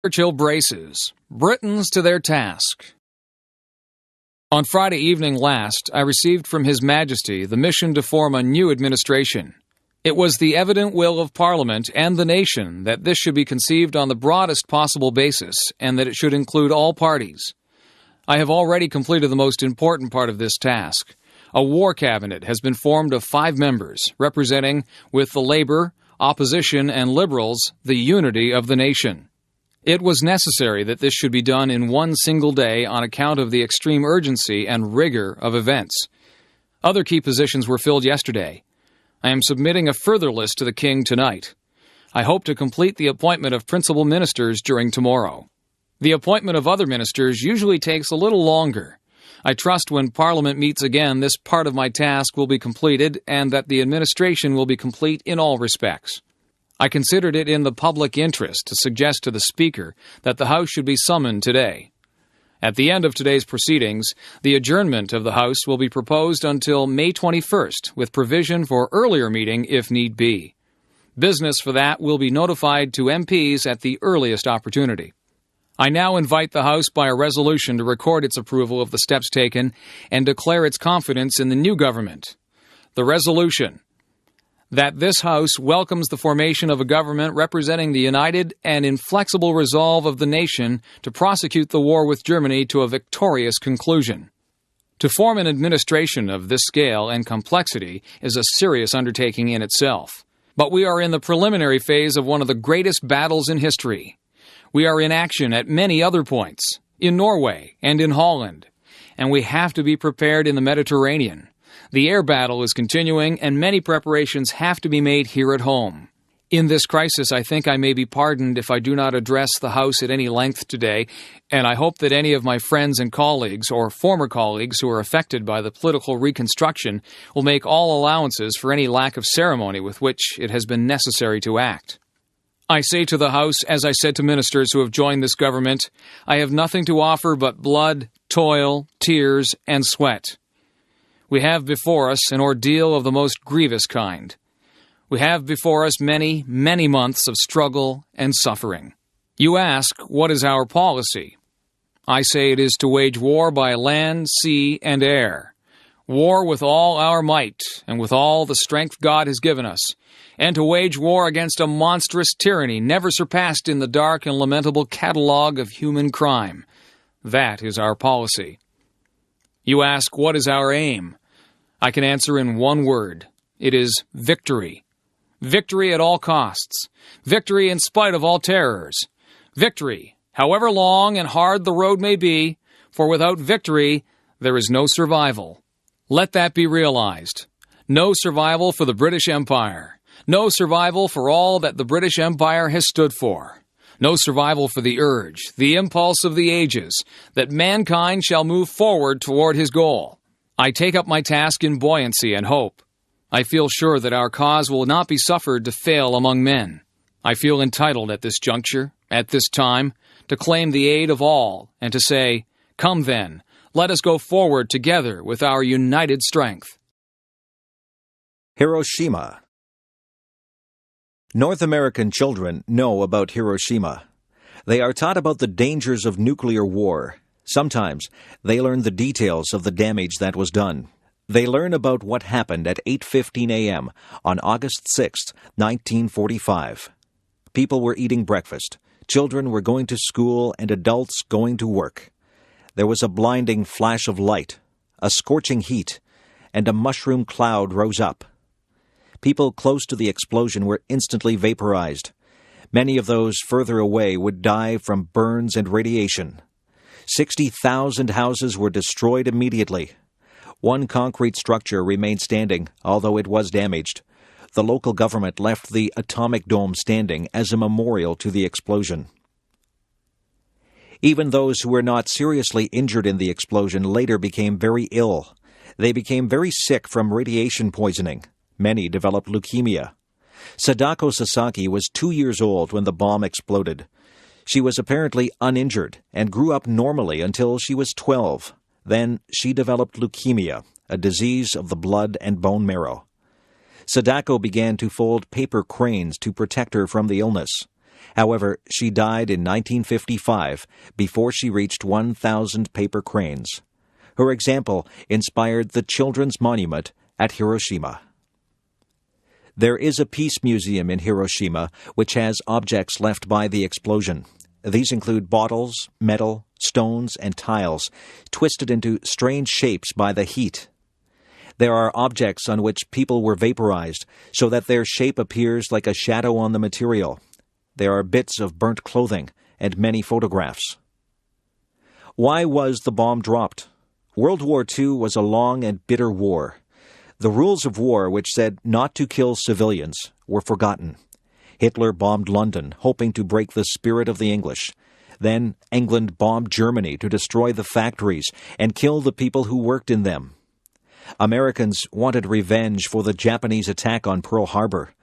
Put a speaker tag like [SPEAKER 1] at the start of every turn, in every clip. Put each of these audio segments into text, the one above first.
[SPEAKER 1] Churchill braces. Britons to their task. On Friday evening last, I received from His Majesty the mission to form a new administration. It was the evident will of Parliament and the nation that this should be conceived on the broadest possible basis and that it should include all parties. I have already completed the most important part of this task. A war cabinet has been formed of 5 members, representing, with the Labour, Opposition, and Liberals, the unity of the nation. It was necessary that this should be done in one single day on account of the extreme urgency and rigor of events. Other key positions were filled yesterday. I am submitting a further list to the King tonight. I hope to complete the appointment of principal ministers during tomorrow. The appointment of other ministers usually takes a little longer. I trust when Parliament meets again, this part of my task will be completed and that the administration will be complete in all respects. I considered it in the public interest to suggest to the Speaker that the House should be summoned today. At the end of today's proceedings, the adjournment of the House will be proposed until May 21st, with provision for earlier meeting if need be. Business for that will be notified to MPs at the earliest opportunity. I now invite the House by a resolution to record its approval of the steps taken and declare its confidence in the new government. The resolution: that this House welcomes the formation of a government representing the united and inflexible resolve of the nation to prosecute the war with Germany to a victorious conclusion. To form an administration of this scale and complexity is a serious undertaking in itself. But we are in the preliminary phase of one of the greatest battles in history. We are in action at many other points, in Norway and in Holland, and we have to be prepared in the Mediterranean. The air battle is continuing, and many preparations have to be made here at home. In this crisis, I think I may be pardoned if I do not address the House at any length today, and I hope that any of my friends and colleagues or former colleagues who are affected by the political reconstruction will make all allowances for any lack of ceremony with which it has been necessary to act. I say to the House, as I said to ministers who have joined this government, I have nothing to offer but blood, toil, tears, and sweat. We have before us an ordeal of the most grievous kind. We have before us many, many months of struggle and suffering. You ask, what is our policy? I say it is to wage war by land, sea, and air. War with all our might and with all the strength God has given us, and to wage war against a monstrous tyranny never surpassed in the dark and lamentable catalogue of human crime. That is our policy. You ask, what is our aim? I can answer in one word. It is victory. Victory at all costs. Victory in spite of all terrors. Victory, however long and hard the road may be, for without victory, there is no survival. Let that be realized. No survival for the British Empire. No survival for all that the British Empire has stood for. No survival for the urge, the impulse of the ages, that mankind shall move forward toward his goal. I take up my task in buoyancy and hope. I feel sure that our cause will not be suffered to fail among men. I feel entitled at this juncture, at this time, to claim the aid of all and to say, come then, let us go forward together with our united strength.
[SPEAKER 2] Hiroshima. North American children know about Hiroshima. They are taught about the dangers of nuclear war. Sometimes they learn the details of the damage that was done. They learn about what happened at 8:15 a.m. on August 6, 1945. People were eating breakfast, children were going to school, and adults going to work. There was a blinding flash of light, a scorching heat, and a mushroom cloud rose up. People close to the explosion were instantly vaporized. Many of those further away would die from burns and radiation. 60,000 houses were destroyed immediately. One concrete structure remained standing, although it was damaged. The local government left the atomic dome standing as a memorial to the explosion. Even those who were not seriously injured in the explosion later became very ill. They became very sick from radiation poisoning. Many developed leukemia. Sadako Sasaki was 2 years old when the bomb exploded. She was apparently uninjured and grew up normally until she was 12. Then she developed leukemia, a disease of the blood and bone marrow. Sadako began to fold paper cranes to protect her from the illness. However, she died in 1955 before she reached 1,000 paper cranes. Her example inspired the Children's Monument at Hiroshima. There is a peace museum in Hiroshima which has objects left by the explosion. These include bottles, metal, stones, and tiles, twisted into strange shapes by the heat. There are objects on which people were vaporized, so that their shape appears like a shadow on the material. There are bits of burnt clothing and many photographs. Why was the bomb dropped? World War II was a long and bitter war. The rules of war, which said not to kill civilians, were forgotten. Hitler bombed London, hoping to break the spirit of the English. Then England bombed Germany to destroy the factories and kill the people who worked in them. Americans wanted revenge for the Japanese attack on Pearl Harbor.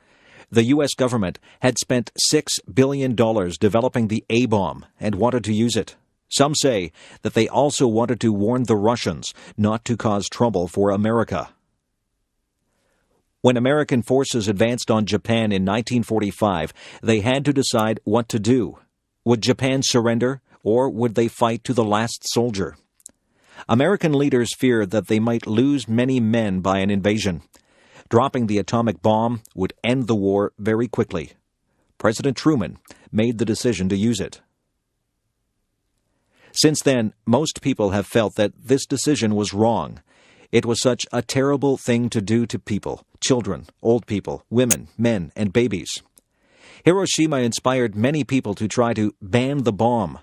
[SPEAKER 2] The U.S. government had spent $6 billion developing the A-bomb and wanted to use it. Some say that they also wanted to warn the Russians not to cause trouble for America. When American forces advanced on Japan in 1945, they had to decide what to do. Would Japan surrender, or would they fight to the last soldier? American leaders feared that they might lose many men by an invasion. Dropping the atomic bomb would end the war very quickly. President Truman made the decision to use it. Since then, most people have felt that this decision was wrong. It was such a terrible thing to do to people, children, old people, women, men, and babies. Hiroshima inspired many people to try to ban the bomb.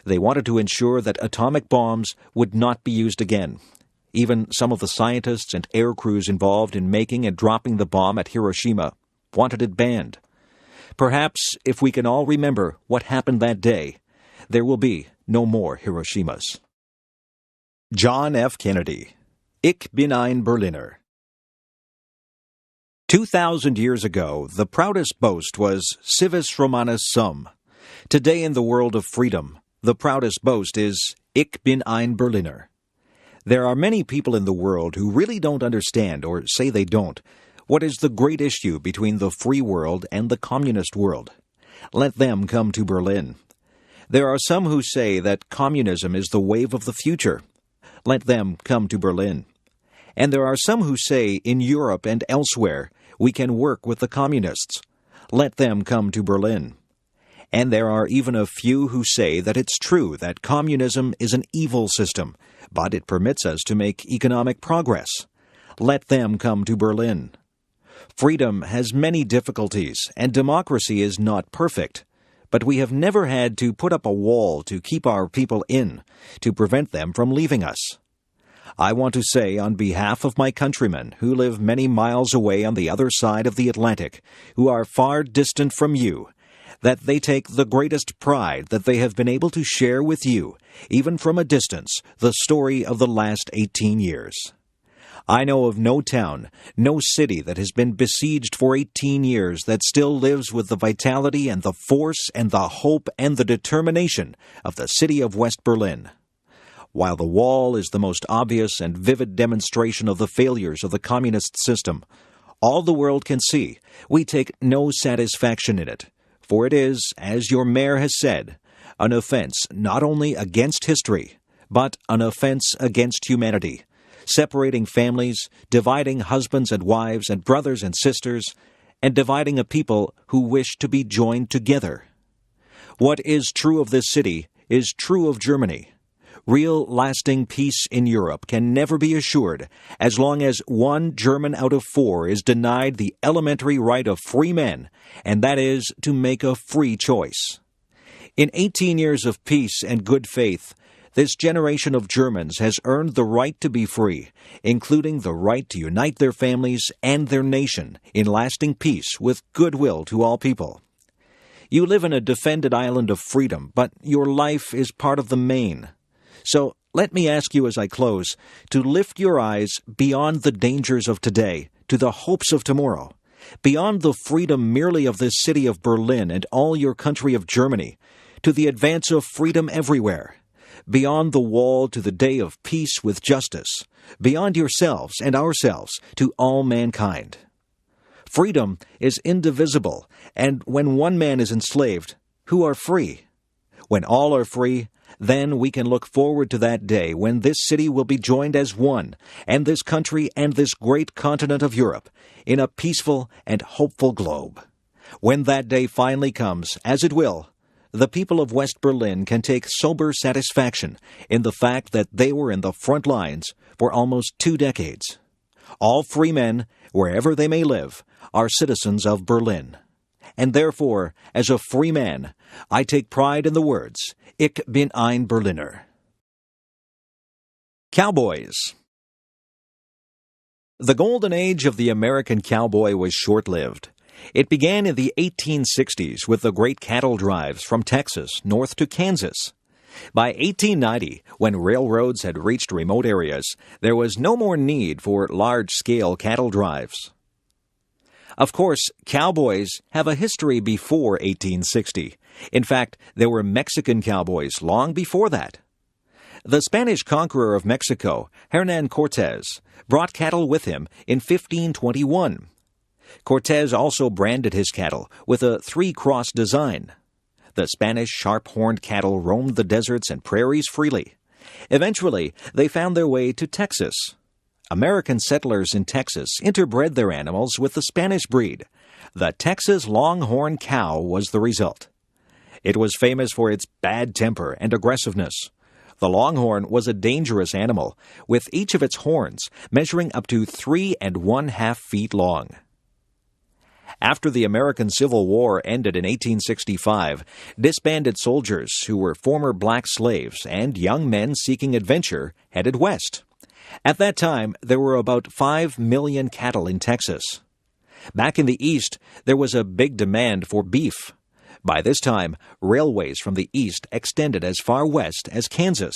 [SPEAKER 2] They wanted to ensure that atomic bombs would not be used again. Even some of the scientists and air crews involved in making and dropping the bomb at Hiroshima wanted it banned. Perhaps if we can all remember what happened that day, there will be no more Hiroshimas.
[SPEAKER 3] John F. Kennedy. Ich bin ein Berliner.
[SPEAKER 2] 2,000 years ago, the proudest boast was civis Romanus sum. Today in the world of freedom, the proudest boast is Ich bin ein Berliner. There are many people in the world who really don't understand, or say they don't, what is the great issue between the free world and the communist world. Let them come to Berlin. There are some who say that communism is the wave of the future. Let them come to Berlin. And there are some who say in Europe and elsewhere we can work with the communists. Let them come to Berlin. And there are even a few who say that it's true that communism is an evil system, but it permits us to make economic progress. Let them come to Berlin. Freedom has many difficulties, and democracy is not perfect. But we have never had to put up a wall to keep our people in, to prevent them from leaving us. I want to say on behalf of my countrymen who live many miles away on the other side of the Atlantic, who are far distant from you, that they take the greatest pride that they have been able to share with you, even from a distance, the story of the last 18 years. I know of no town, no city that has been besieged for 18 years that still lives with the vitality and the force and the hope and the determination of the city of West Berlin. While the wall is the most obvious and vivid demonstration of the failures of the communist system, all the world can see we take no satisfaction in it, for it is, as your mayor has said, an offense not only against history, but an offense against humanity, separating families, dividing husbands and wives and brothers and sisters, and dividing a people who wish to be joined together. What is true of this city is true of Germany. Real, lasting peace in Europe can never be assured as long as 1 German out of 4 is denied the elementary right of free men, and that is to make a free choice. In 18 years of peace and good faith, this generation of Germans has earned the right to be free, including the right to unite their families and their nation in lasting peace with goodwill to all people. You live in a defended island of freedom, but your life is part of the main. So let me ask you as I close to lift your eyes beyond the dangers of today to the hopes of tomorrow, beyond the freedom merely of this city of Berlin and all your country of Germany, to the advance of freedom everywhere, beyond the wall to the day of peace with justice, beyond yourselves and ourselves to all mankind. Freedom is indivisible, and when one man is enslaved, who are free? When all are free, then we can look forward to that day when this city will be joined as one, and this country and this great continent of Europe, in a peaceful and hopeful globe. When that day finally comes, as it will, the people of West Berlin can take sober satisfaction in the fact that they were in the front lines for almost 2 decades. All free men, wherever they may live, are citizens of Berlin. And therefore, as a free man, I take pride in the words, Ich bin ein Berliner. Cowboys. The golden age of the American cowboy was short-lived. It began in the 1860s with the great cattle drives from Texas north to Kansas. By 1890, when railroads had reached remote areas, there was no more need for large-scale cattle drives. Of course, cowboys have a history before 1860. In fact, there were Mexican cowboys long before that. The Spanish conqueror of Mexico, Hernán Cortés, brought cattle with him in 1521. Cortés also branded his cattle with a 3-cross design. The Spanish sharp-horned cattle roamed the deserts and prairies freely. Eventually, they found their way to Texas. American settlers in Texas interbred their animals with the Spanish breed. The Texas Longhorn cow was the result. It was famous for its bad temper and aggressiveness. The Longhorn was a dangerous animal, with each of its horns measuring up to 3 1/2 feet long. After the American Civil War ended in 1865, disbanded soldiers who were former black slaves and young men seeking adventure headed west. At that time, there were about 5 million cattle in Texas. Back in the East, there was a big demand for beef. By this time, railways from the East extended as far west as Kansas.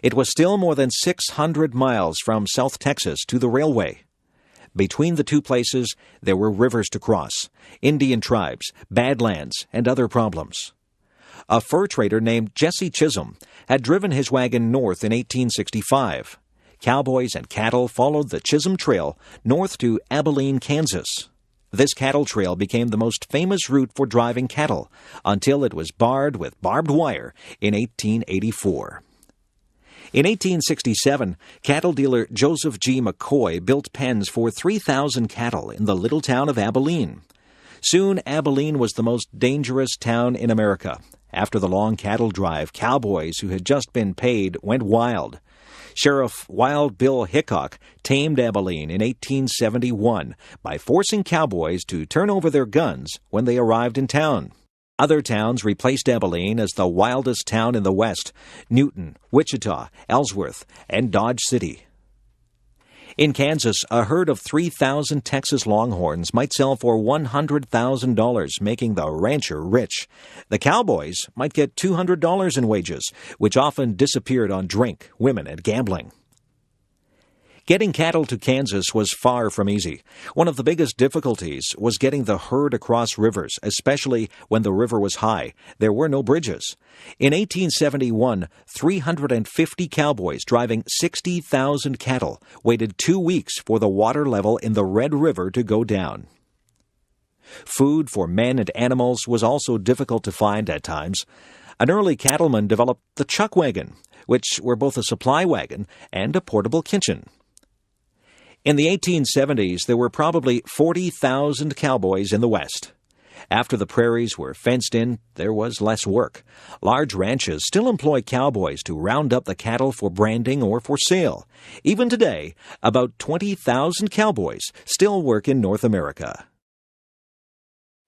[SPEAKER 2] It was still more than 600 miles from South Texas to the railway. Between the two places, there were rivers to cross, Indian tribes, badlands, and other problems. A fur trader named Jesse Chisholm had driven his wagon north in 1865. Cowboys and cattle followed the Chisholm Trail north to Abilene, Kansas. This cattle trail became the most famous route for driving cattle until it was barred with barbed wire in 1884. In 1867, cattle dealer Joseph G. McCoy built pens for 3,000 cattle in the little town of Abilene. Soon, Abilene was the most dangerous town in America. After the long cattle drive, cowboys who had just been paid went wild. Sheriff Wild Bill Hickok tamed Abilene in 1871 by forcing cowboys to turn over their guns when they arrived in town. Other towns replaced Abilene as the wildest town in the West: Newton, Wichita, Ellsworth, and Dodge City. In Kansas, a herd of 3,000 Texas Longhorns might sell for $100,000, making the rancher rich. The cowboys might get $200 in wages, which often disappeared on drink, women, and gambling. Getting cattle to Kansas was far from easy. One of the biggest difficulties was getting the herd across rivers, especially when the river was high. There were no bridges. In 1871, 350 cowboys driving 60,000 cattle waited 2 weeks for the water level in the Red River to go down. Food for men and animals was also difficult to find at times. An early cattleman developed the chuck wagon, which were both a supply wagon and a portable kitchen. In the 1870s, there were probably 40,000 cowboys in the West. After the prairies were fenced in, there was less work. Large ranches still employ cowboys to round up the cattle for branding or for sale. Even today, about 20,000 cowboys still work in North America.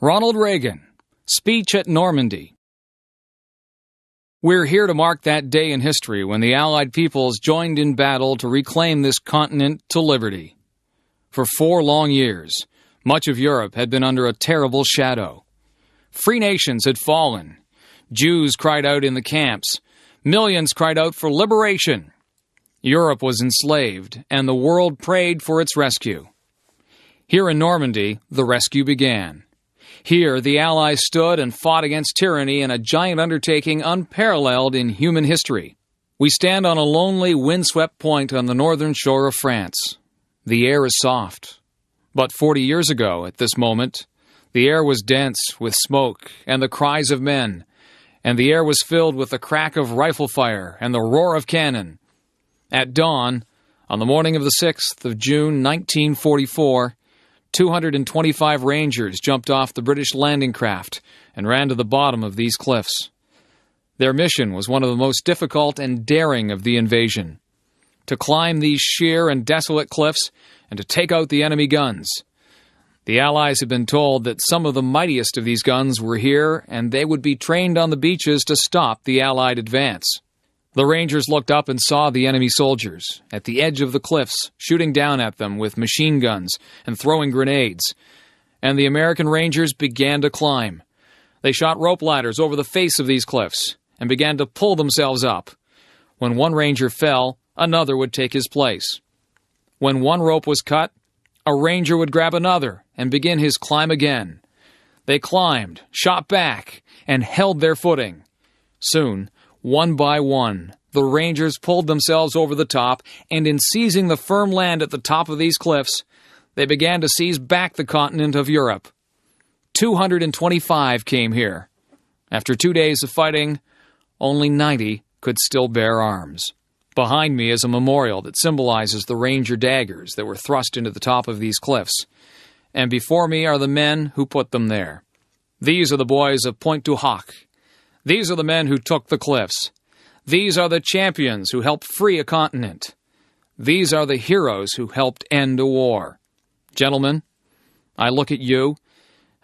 [SPEAKER 1] Ronald Reagan, speech at Normandy. We're here to mark that day in history when the Allied peoples joined in battle to reclaim this continent to liberty. For 4 long years, much of Europe had been under a terrible shadow. Free nations had fallen. Jews cried out in the camps. Millions cried out for liberation. Europe was enslaved, and the world prayed for its rescue. Here in Normandy, the rescue began. Here, the Allies stood and fought against tyranny in a giant undertaking unparalleled in human history. We stand on a lonely, windswept point on the northern shore of France. The air is soft. But 40 years ago, at this moment, the air was dense with smoke and the cries of men, and the air was filled with the crack of rifle fire and the roar of cannon. At dawn, on the morning of the 6th of June, 1944, 225 Rangers jumped off the British landing craft and ran to the bottom of these cliffs. Their mission was one of the most difficult and daring of the invasion: to climb these sheer and desolate cliffs and to take out the enemy guns. The Allies had been told that some of the mightiest of these guns were here, and they would be trained on the beaches to stop the Allied advance. The Rangers looked up and saw the enemy soldiers at the edge of the cliffs, shooting down at them with machine guns and throwing grenades. And the American Rangers began to climb. They shot rope ladders over the face of these cliffs and began to pull themselves up. When one Ranger fell, another would take his place. When one rope was cut, a Ranger would grab another and begin his climb again. They climbed, shot back, and held their footing. Soon, one by one, the Rangers pulled themselves over the top, and in seizing the firm land at the top of these cliffs, they began to seize back the continent of Europe. 225 came here. After 2 days of fighting, only 90 could still bear arms. Behind me is a memorial that symbolizes the Ranger daggers that were thrust into the top of these cliffs, and before me are the men who put them there. These are the boys of Pointe du Hoc. These are the men who took the cliffs. These are the champions who helped free a continent. These are the heroes who helped end a war. Gentlemen, I look at you,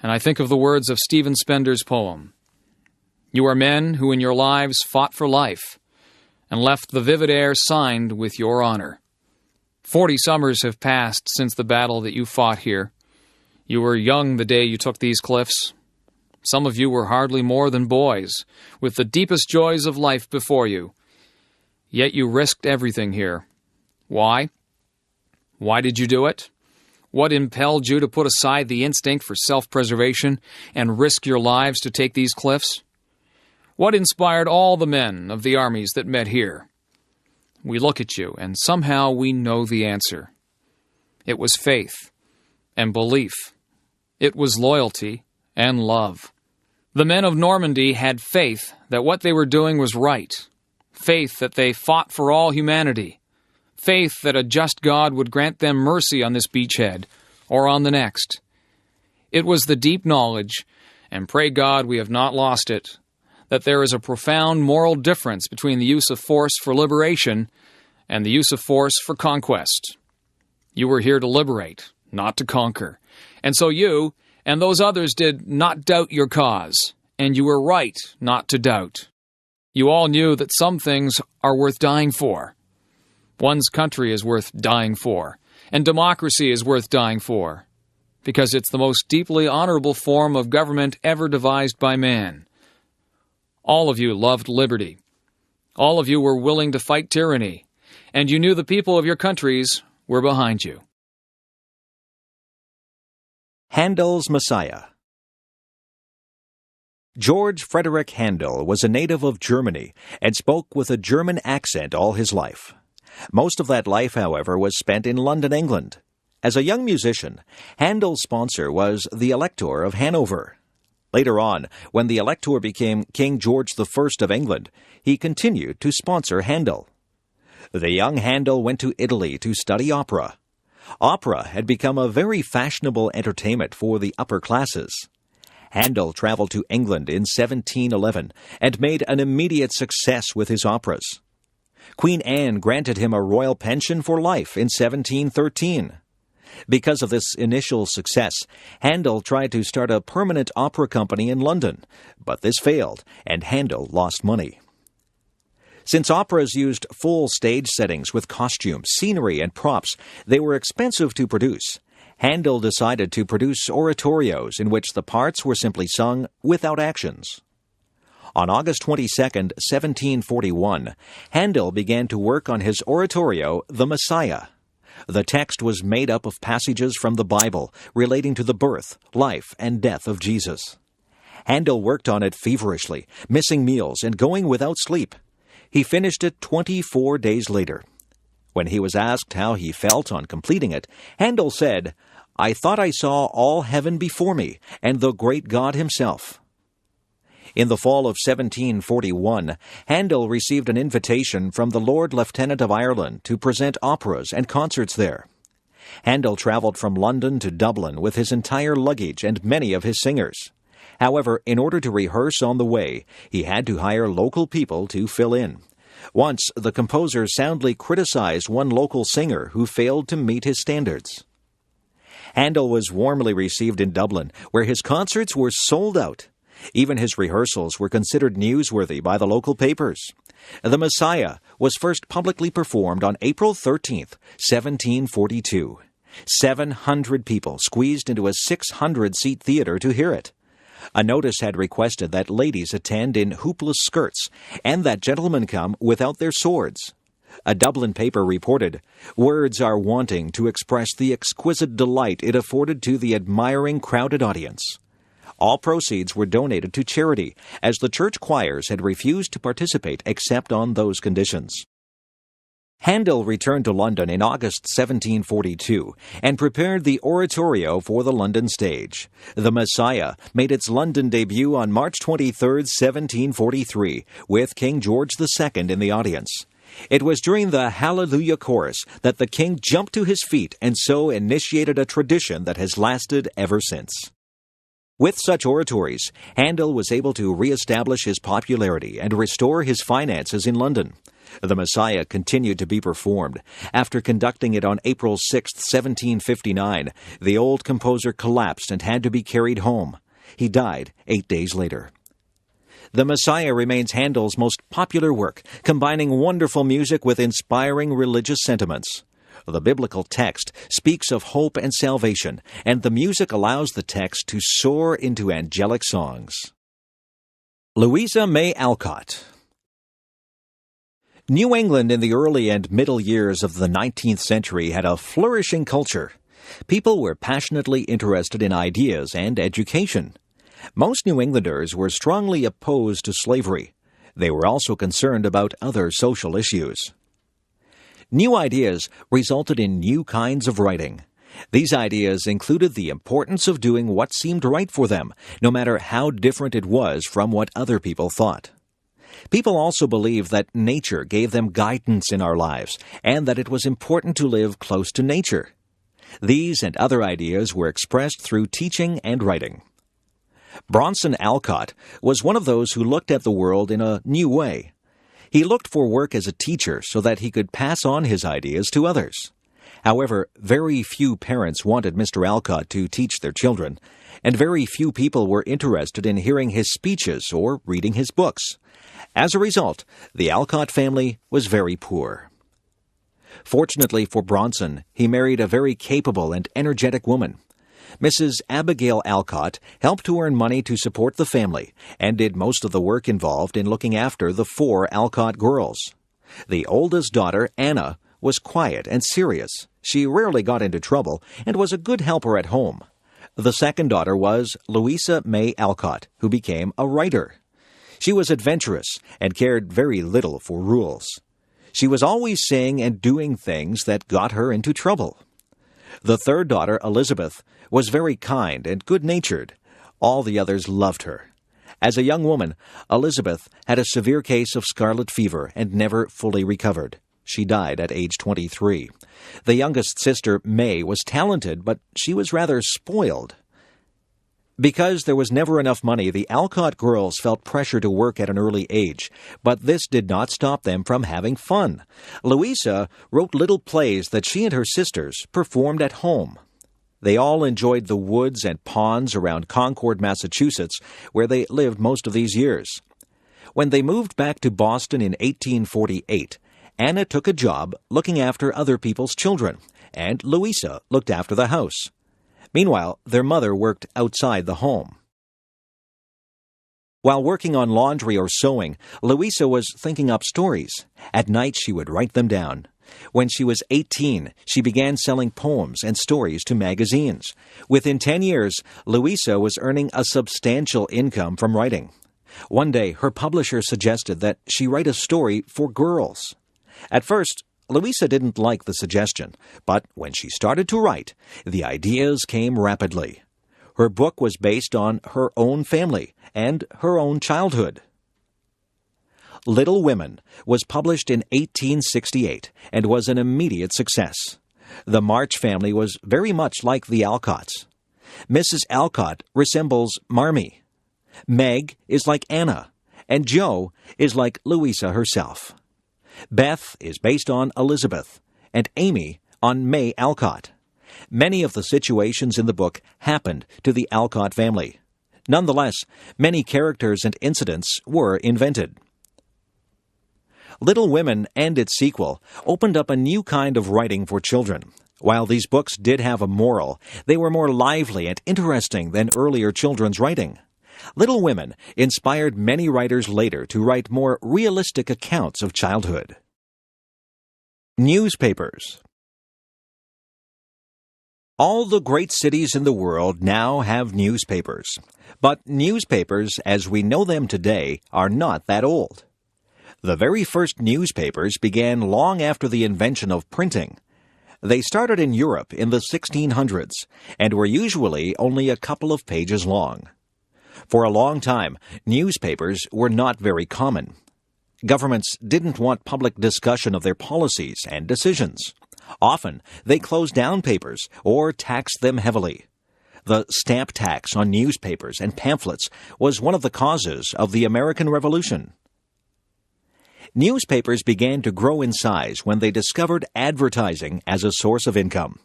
[SPEAKER 1] and I think of the words of Stephen Spender's poem. You are men who in your lives fought for life, and left the vivid air signed with your honor. 40 summers have passed since the battle that you fought here. You were young the day you took these cliffs. Some of you were hardly more than boys, with the deepest joys of life before you. Yet you risked everything here. Why? Why did you do it? What impelled you to put aside the instinct for self-preservation and risk your lives to take these cliffs? What inspired all the men of the armies that met here? We look at you, and somehow we know the answer. It was faith and belief. It was loyalty and love. The men of Normandy had faith that what they were doing was right, faith that they fought for all humanity, faith that a just God would grant them mercy on this beachhead or on the next. It was the deep knowledge, and pray God we have not lost it, that there is a profound moral difference between the use of force for liberation and the use of force for conquest. You were here to liberate, not to conquer, and so you and those others did not doubt your cause, and you were right not to doubt. You all knew that some things are worth dying for. One's country is worth dying for, and democracy is worth dying for, because it's the most deeply honorable form of government ever devised by man. All of you loved liberty. All of you were willing to fight tyranny, and you knew the people of your countries were behind you.
[SPEAKER 2] Handel's Messiah. George Frederick Handel was a native of Germany and spoke with a German accent all his life. Most of that life, however, was spent in London, England. As a young musician, Handel's sponsor was the Elector of Hanover. Later on, when the Elector became King George I of England, he continued to sponsor Handel. The young Handel went to Italy to study opera. Opera had become a very fashionable entertainment for the upper classes. Handel traveled to England in 1711 and made an immediate success with his operas. Queen Anne granted him a royal pension for life in 1713. Because of this initial success, Handel tried to start a permanent opera company in London, but this failed, and Handel lost money. Since operas used full stage settings with costumes, scenery, and props, they were expensive to produce. Handel decided to produce oratorios in which the parts were simply sung without actions. On August 22, 1741, Handel began to work on his oratorio, The Messiah. The text was made up of passages from the Bible relating to the birth, life, and death of Jesus. Handel worked on it feverishly, missing meals and going without sleep. He finished it 24 days later. When he was asked how he felt on completing it, Handel said, I thought I saw all heaven before me, and the great God himself. In the fall of 1741, Handel received an invitation from the Lord Lieutenant of Ireland to present operas and concerts there. Handel traveled from London to Dublin with his entire luggage and many of his singers. However, in order to rehearse on the way, he had to hire local people to fill in. Once, the composer soundly criticized one local singer who failed to meet his standards. Handel was warmly received in Dublin, where his concerts were sold out. Even his rehearsals were considered newsworthy by the local papers. The Messiah was first publicly performed on April 13, 1742. 700 people squeezed into a 600-seat theater to hear it. A notice had requested that ladies attend in hoopless skirts, and that gentlemen come without their swords. A Dublin paper reported, "Words are wanting to express the exquisite delight it afforded to the admiring crowded audience." All proceeds were donated to charity, as the church choirs had refused to participate except on those conditions. Handel returned to London in August 1742 and prepared the oratorio for the London stage. The Messiah made its London debut on March 23, 1743, with King George II in the audience. It was during the Hallelujah Chorus that the king jumped to his feet and so initiated a tradition that has lasted ever since. With such oratories, Handel was able to re-establish his popularity and restore his finances in London. The Messiah continued to be performed. After conducting it on April 6, 1759, the old composer collapsed and had to be carried home. He died 8 days later. The Messiah remains Handel's most popular work, combining wonderful music with inspiring religious sentiments. The biblical text speaks of hope and salvation, and the music allows the text to soar into angelic songs. Louisa May Alcott. New England in the early and middle years of the 19th century had a flourishing culture. People were passionately interested in ideas and education. Most New Englanders were strongly opposed to slavery. They were also concerned about other social issues. New ideas resulted in new kinds of writing. These ideas included the importance of doing what seemed right for them, no matter how different it was from what other people thought. People also believed that nature gave them guidance in our lives, and that it was important to live close to nature. These and other ideas were expressed through teaching and writing. Bronson Alcott was one of those who looked at the world in a new way. He looked for work as a teacher so that he could pass on his ideas to others. However, very few parents wanted Mr. Alcott to teach their children, and very few people were interested in hearing his speeches or reading his books. As a result, the Alcott family was very poor. Fortunately for Bronson, he married a very capable and energetic woman. Mrs. Abigail Alcott helped to earn money to support the family and did most of the work involved in looking after the 4 Alcott girls. The oldest daughter, Anna, was quiet and serious. She rarely got into trouble and was a good helper at home. The second daughter was Louisa May Alcott, who became a writer. She was adventurous and cared very little for rules. She was always saying and doing things that got her into trouble. The third daughter, Elizabeth, was very kind and good-natured. All the others loved her. As a young woman, Elizabeth had a severe case of scarlet fever and never fully recovered. She died at age 23. The youngest sister, May, was talented, but she was rather spoiled. Because there was never enough money, the Alcott girls felt pressure to work at an early age, but this did not stop them from having fun. Louisa wrote little plays that she and her sisters performed at home. They all enjoyed the woods and ponds around Concord, Massachusetts, where they lived most of these years. When they moved back to Boston in 1848, Anna took a job looking after other people's children, and Louisa looked after the house. Meanwhile, their mother worked outside the home. While working on laundry or sewing, Louisa was thinking up stories. At night, she would write them down. When she was 18, she began selling poems and stories to magazines. Within 10 years, Louisa was earning a substantial income from writing. One day, her publisher suggested that she write a story for girls. At first, Louisa didn't like the suggestion, but when she started to write, the ideas came rapidly. Her book was based on her own family and her own childhood. Little Women was published in 1868 and was an immediate success. The March family was very much like the Alcotts. Mrs. Alcott resembles Marmee. Meg is like Anna, and Jo is like Louisa herself. Beth is based on Elizabeth, and Amy on May Alcott. Many of the situations in the book happened to the Alcott family. Nonetheless, many characters and incidents were invented. Little Women and its sequel opened up a new kind of writing for children. While these books did have a moral, they were more lively and interesting than earlier children's writing. Little Women inspired many writers later to write more realistic accounts of childhood. Newspapers. All the great cities in the world now have newspapers. But newspapers, as we know them today, are not that old. The very first newspapers began long after the invention of printing. They started in Europe in the 1600s and were usually only a couple of pages long. For a long time, newspapers were not very common. Governments didn't want public discussion of their policies and decisions. Often, they closed down papers or taxed them heavily. The stamp tax on newspapers and pamphlets was one of the causes of the American Revolution. Newspapers began to grow in size when they discovered advertising as a source of income.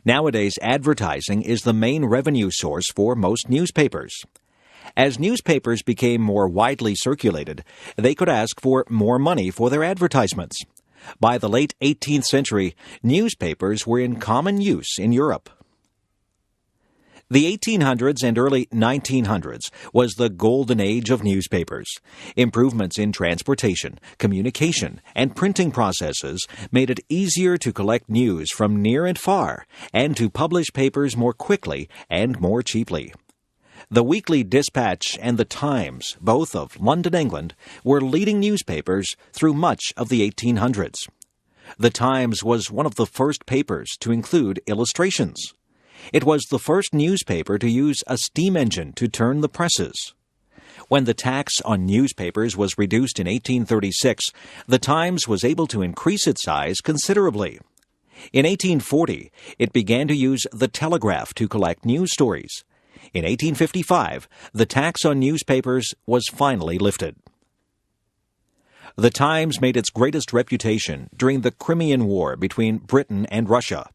[SPEAKER 2] Nowadays, advertising is the main revenue source for most newspapers. As newspapers became more widely circulated, they could ask for more money for their advertisements. By the late 18th century, newspapers were in common use in Europe. The 1800s and early 1900s was the golden age of newspapers. Improvements in transportation, communication, and printing processes made it easier to collect news from near and far and to publish papers more quickly and more cheaply. The Weekly Dispatch and the Times, both of London, England, were leading newspapers through much of the 1800s. The Times was one of the first papers to include illustrations. It was the first newspaper to use a steam engine to turn the presses. When the tax on newspapers was reduced in 1836, the Times was able to increase its size considerably. In 1840, it began to use the telegraph to collect news stories. In 1855, the tax on newspapers was finally lifted. The Times made its greatest reputation during the Crimean War between Britain and Russia.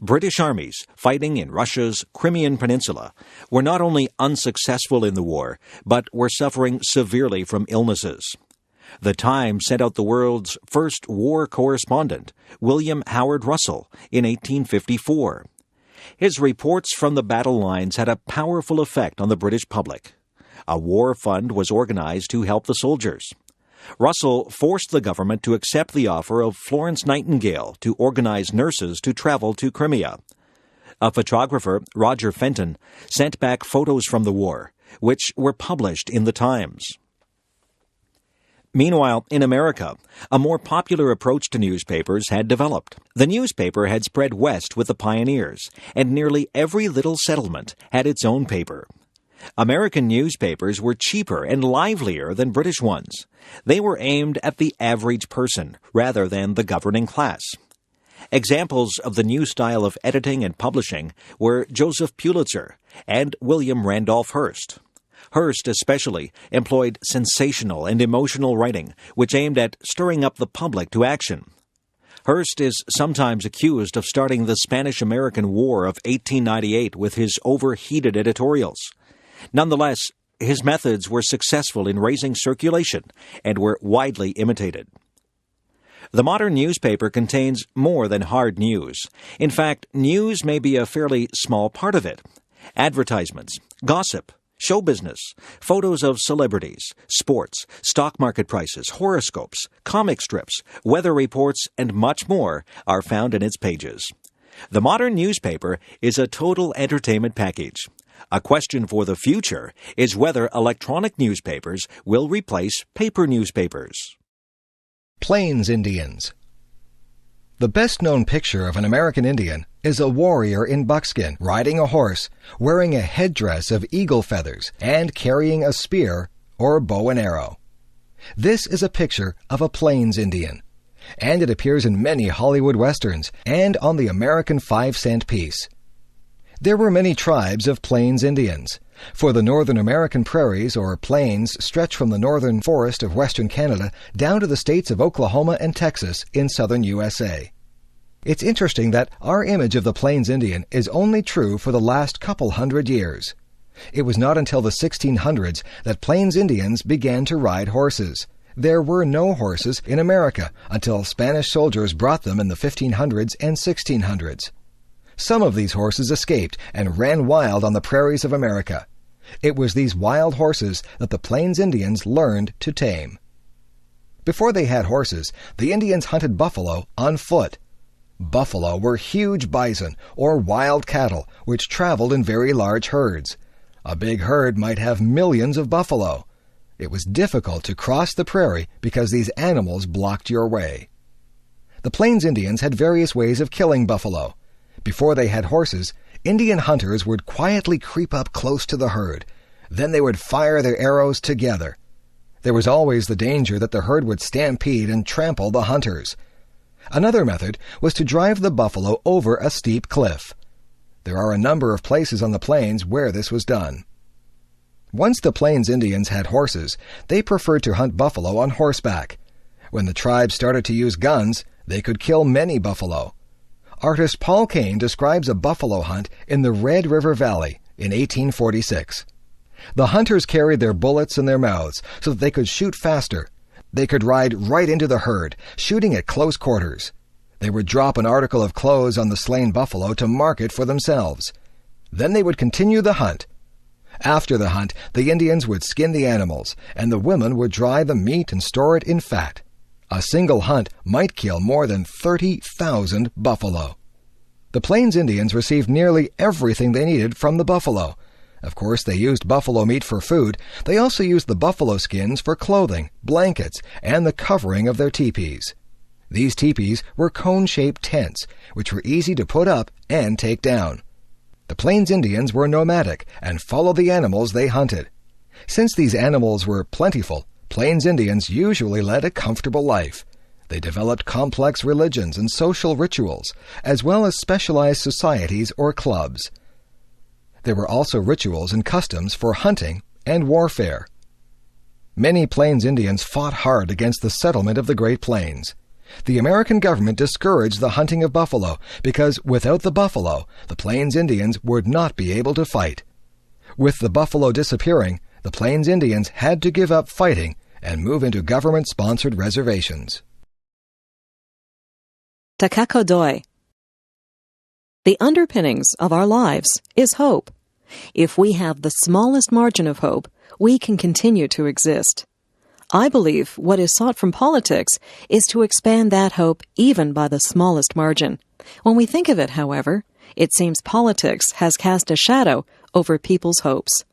[SPEAKER 2] British armies fighting in Russia's Crimean Peninsula were not only unsuccessful in the war, but were suffering severely from illnesses. The Times sent out the world's first war correspondent, William Howard Russell, in 1854. His reports from the battle lines had a powerful effect on the British public. A war fund was organized to help the soldiers. Russell forced the government to accept the offer of Florence Nightingale to organize nurses to travel to Crimea. A photographer, Roger Fenton, sent back photos from the war, which were published in the Times. Meanwhile, in America, a more popular approach to newspapers had developed. The newspaper had spread west with the pioneers, and nearly every little settlement had its own paper. American newspapers were cheaper and livelier than British ones. They were aimed at the average person rather than the governing class. Examples of the new style of editing and publishing were Joseph Pulitzer and William Randolph Hearst. Hearst especially employed sensational and emotional writing, which aimed at stirring up the public to action. Hearst is sometimes accused of starting the Spanish-American War of 1898 with his overheated editorials. Nonetheless, his methods were successful in raising circulation and were widely imitated. The modern newspaper contains more than hard news. In fact, news may be a fairly small part of it. Advertisements, gossip, show business, photos of celebrities, sports, stock market prices, horoscopes, comic strips, weather reports, and much more are found in its pages. The modern newspaper is a total entertainment package. A question for the future is whether electronic newspapers will replace paper newspapers.
[SPEAKER 3] Plains Indians.
[SPEAKER 4] The best-known picture of an American Indian is a warrior in buckskin riding a horse, wearing a headdress of eagle feathers, and carrying a spear or bow and arrow. This is a picture of a Plains Indian, and it appears in many Hollywood westerns and on the American 5-cent piece. There were many tribes of Plains Indians, for the Northern American prairies or plains stretch from the northern forest of western Canada down to the states of Oklahoma and Texas in southern USA. It's interesting that our image of the Plains Indian is only true for the last couple hundred years. It was not until the 1600s that Plains Indians began to ride horses. There were no horses in America until Spanish soldiers brought them in the 1500s and 1600s. Some of these horses escaped and ran wild on the prairies of America. It was these wild horses that the Plains Indians learned to tame. Before they had horses, the Indians hunted buffalo on foot. Buffalo were huge bison or wild cattle which traveled in very large herds. A big herd might have millions of buffalo. It was difficult to cross the prairie because these animals blocked your way. The Plains Indians had various ways of killing buffalo. Before they had horses, Indian hunters would quietly creep up close to the herd. Then they would fire their arrows together. There was always the danger that the herd would stampede and trample the hunters. Another method was to drive the buffalo over a steep cliff. There are a number of places on the plains where this was done. Once the Plains Indians had horses, they preferred to hunt buffalo on horseback. When the tribe started to use guns, they could kill many buffalo. Artist Paul Kane describes a buffalo hunt in the Red River Valley in 1846. The hunters carried their bullets in their mouths so that they could shoot faster. They could ride right into the herd, shooting at close quarters. They would drop an article of clothes on the slain buffalo to mark it for themselves. Then they would continue the hunt. After the hunt, the Indians would skin the animals, and the women would dry the meat and store it in fat. A single hunt might kill more than 30,000 buffalo. The Plains Indians received nearly everything they needed from the buffalo. Of course, they used buffalo meat for food. They also used the buffalo skins for clothing, blankets, and the covering of their teepees. These teepees were cone-shaped tents, which were easy to put up and take down. The Plains Indians were nomadic and followed the animals they hunted. Since these animals were plentiful, Plains Indians usually led a comfortable life. They developed complex religions and social rituals, as well as specialized societies or clubs. There were also rituals and customs for hunting and warfare. Many Plains Indians fought hard against the settlement of the Great Plains. The American government discouraged the hunting of buffalo because without the buffalo, the Plains Indians would not be able to fight. With the buffalo disappearing, the Plains Indians had to give up fighting and move into government-sponsored reservations.
[SPEAKER 5] Takakodoi. The underpinnings of our lives is hope. If we have the smallest margin of hope, we can continue to exist. I believe what is sought from politics is to expand that hope even by the smallest margin. When we think of it, however, it seems politics has cast a shadow over people's hopes.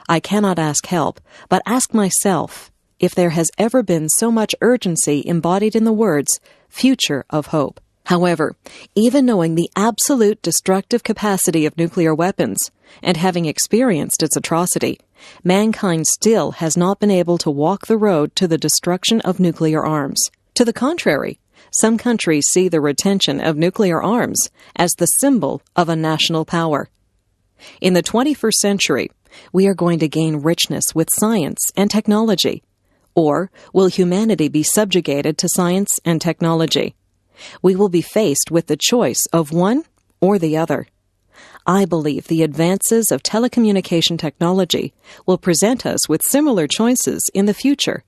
[SPEAKER 5] I cannot ask help, but ask myself if there has ever been so much urgency embodied in the words, future of hope. However, even knowing the absolute destructive capacity of nuclear weapons, and having experienced its atrocity, mankind still has not been able to walk the road to the destruction of nuclear arms. To the contrary, some countries see the retention of nuclear arms as the symbol of a national power. In the 21st century, we are going to gain richness with science and technology. Or will humanity be subjugated to science and technology? We will be faced with the choice of one or the other. I believe the advances of telecommunication technology will present us with similar choices in the future.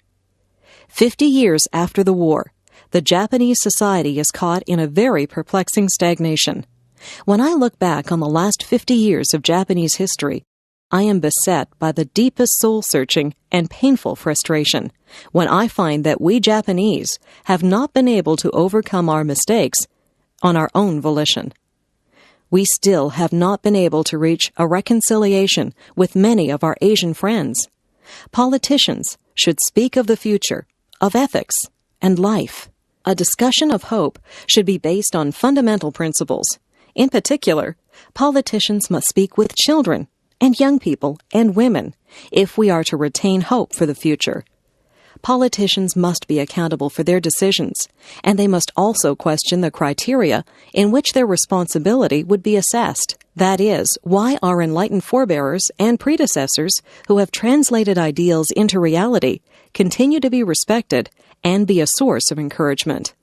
[SPEAKER 5] 50 years after the war, the Japanese society is caught in a very perplexing stagnation. When I look back on the last 50 years of Japanese history, I am beset by the deepest soul-searching and painful frustration when I find that we Japanese have not been able to overcome our mistakes on our own volition. We still have not been able to reach a reconciliation with many of our Asian friends. Politicians should speak of the future, of ethics, and life. a discussion of hope should be based on fundamental principles. In particular, politicians must speak with children and young people and women if we are to retain hope for the future. Politicians must be accountable for their decisions, and they must also question the criteria in which their responsibility would be assessed. That is, why our enlightened forebears and predecessors who have translated ideals into reality continue to be respected and be a source of encouragement.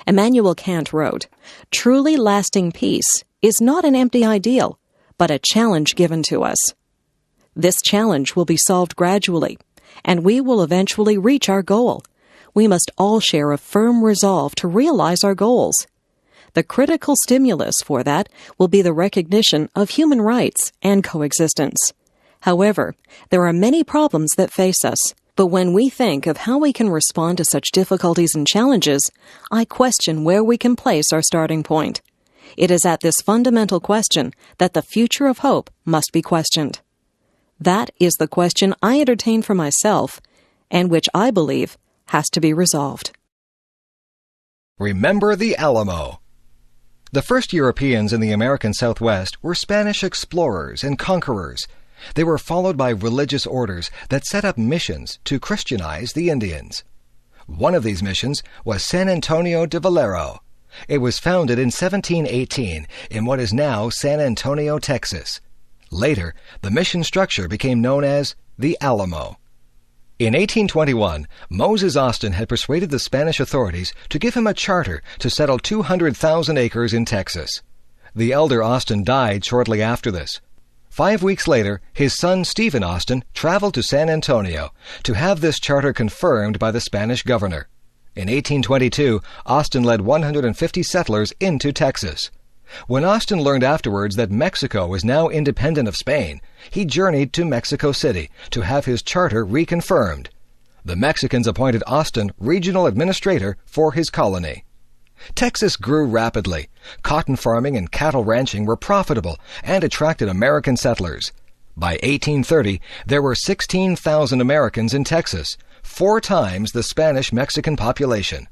[SPEAKER 5] Immanuel Kant wrote, "Truly lasting peace is not an empty ideal, but a challenge given to us. This challenge will be solved gradually, and we will eventually reach our goal. We must all share a firm resolve to realize our goals. The critical stimulus for that will be the recognition of human rights and coexistence. However, there are many problems that face us, but when we think of how we can respond to such difficulties and challenges, I question where we can place our starting point. It is at this fundamental question that the future of hope must be questioned. That is the question I entertain for myself, and which I believe has to be resolved."
[SPEAKER 4] Remember the Alamo. The first Europeans in the American Southwest were Spanish explorers and conquerors. They were followed by religious orders that set up missions to Christianize the Indians. One of these missions was San Antonio de Valero. It was founded in 1718 in what is now San Antonio, Texas. Later, the mission structure became known as the Alamo. In 1821, Moses Austin had persuaded the Spanish authorities to give him a charter to settle 200,000 acres in Texas. The elder Austin died shortly after this. 5 weeks later, his son Stephen Austin traveled to San Antonio to have this charter confirmed by the Spanish governor. In 1822, Austin led 150 settlers into Texas. When Austin learned afterwards that Mexico was now independent of Spain, he journeyed to Mexico City to have his charter reconfirmed. The Mexicans appointed Austin regional administrator for his colony. Texas grew rapidly. Cotton farming and cattle ranching were profitable and attracted American settlers. By 1830, there were 16,000 Americans in Texas, 4 times the Spanish-Mexican population.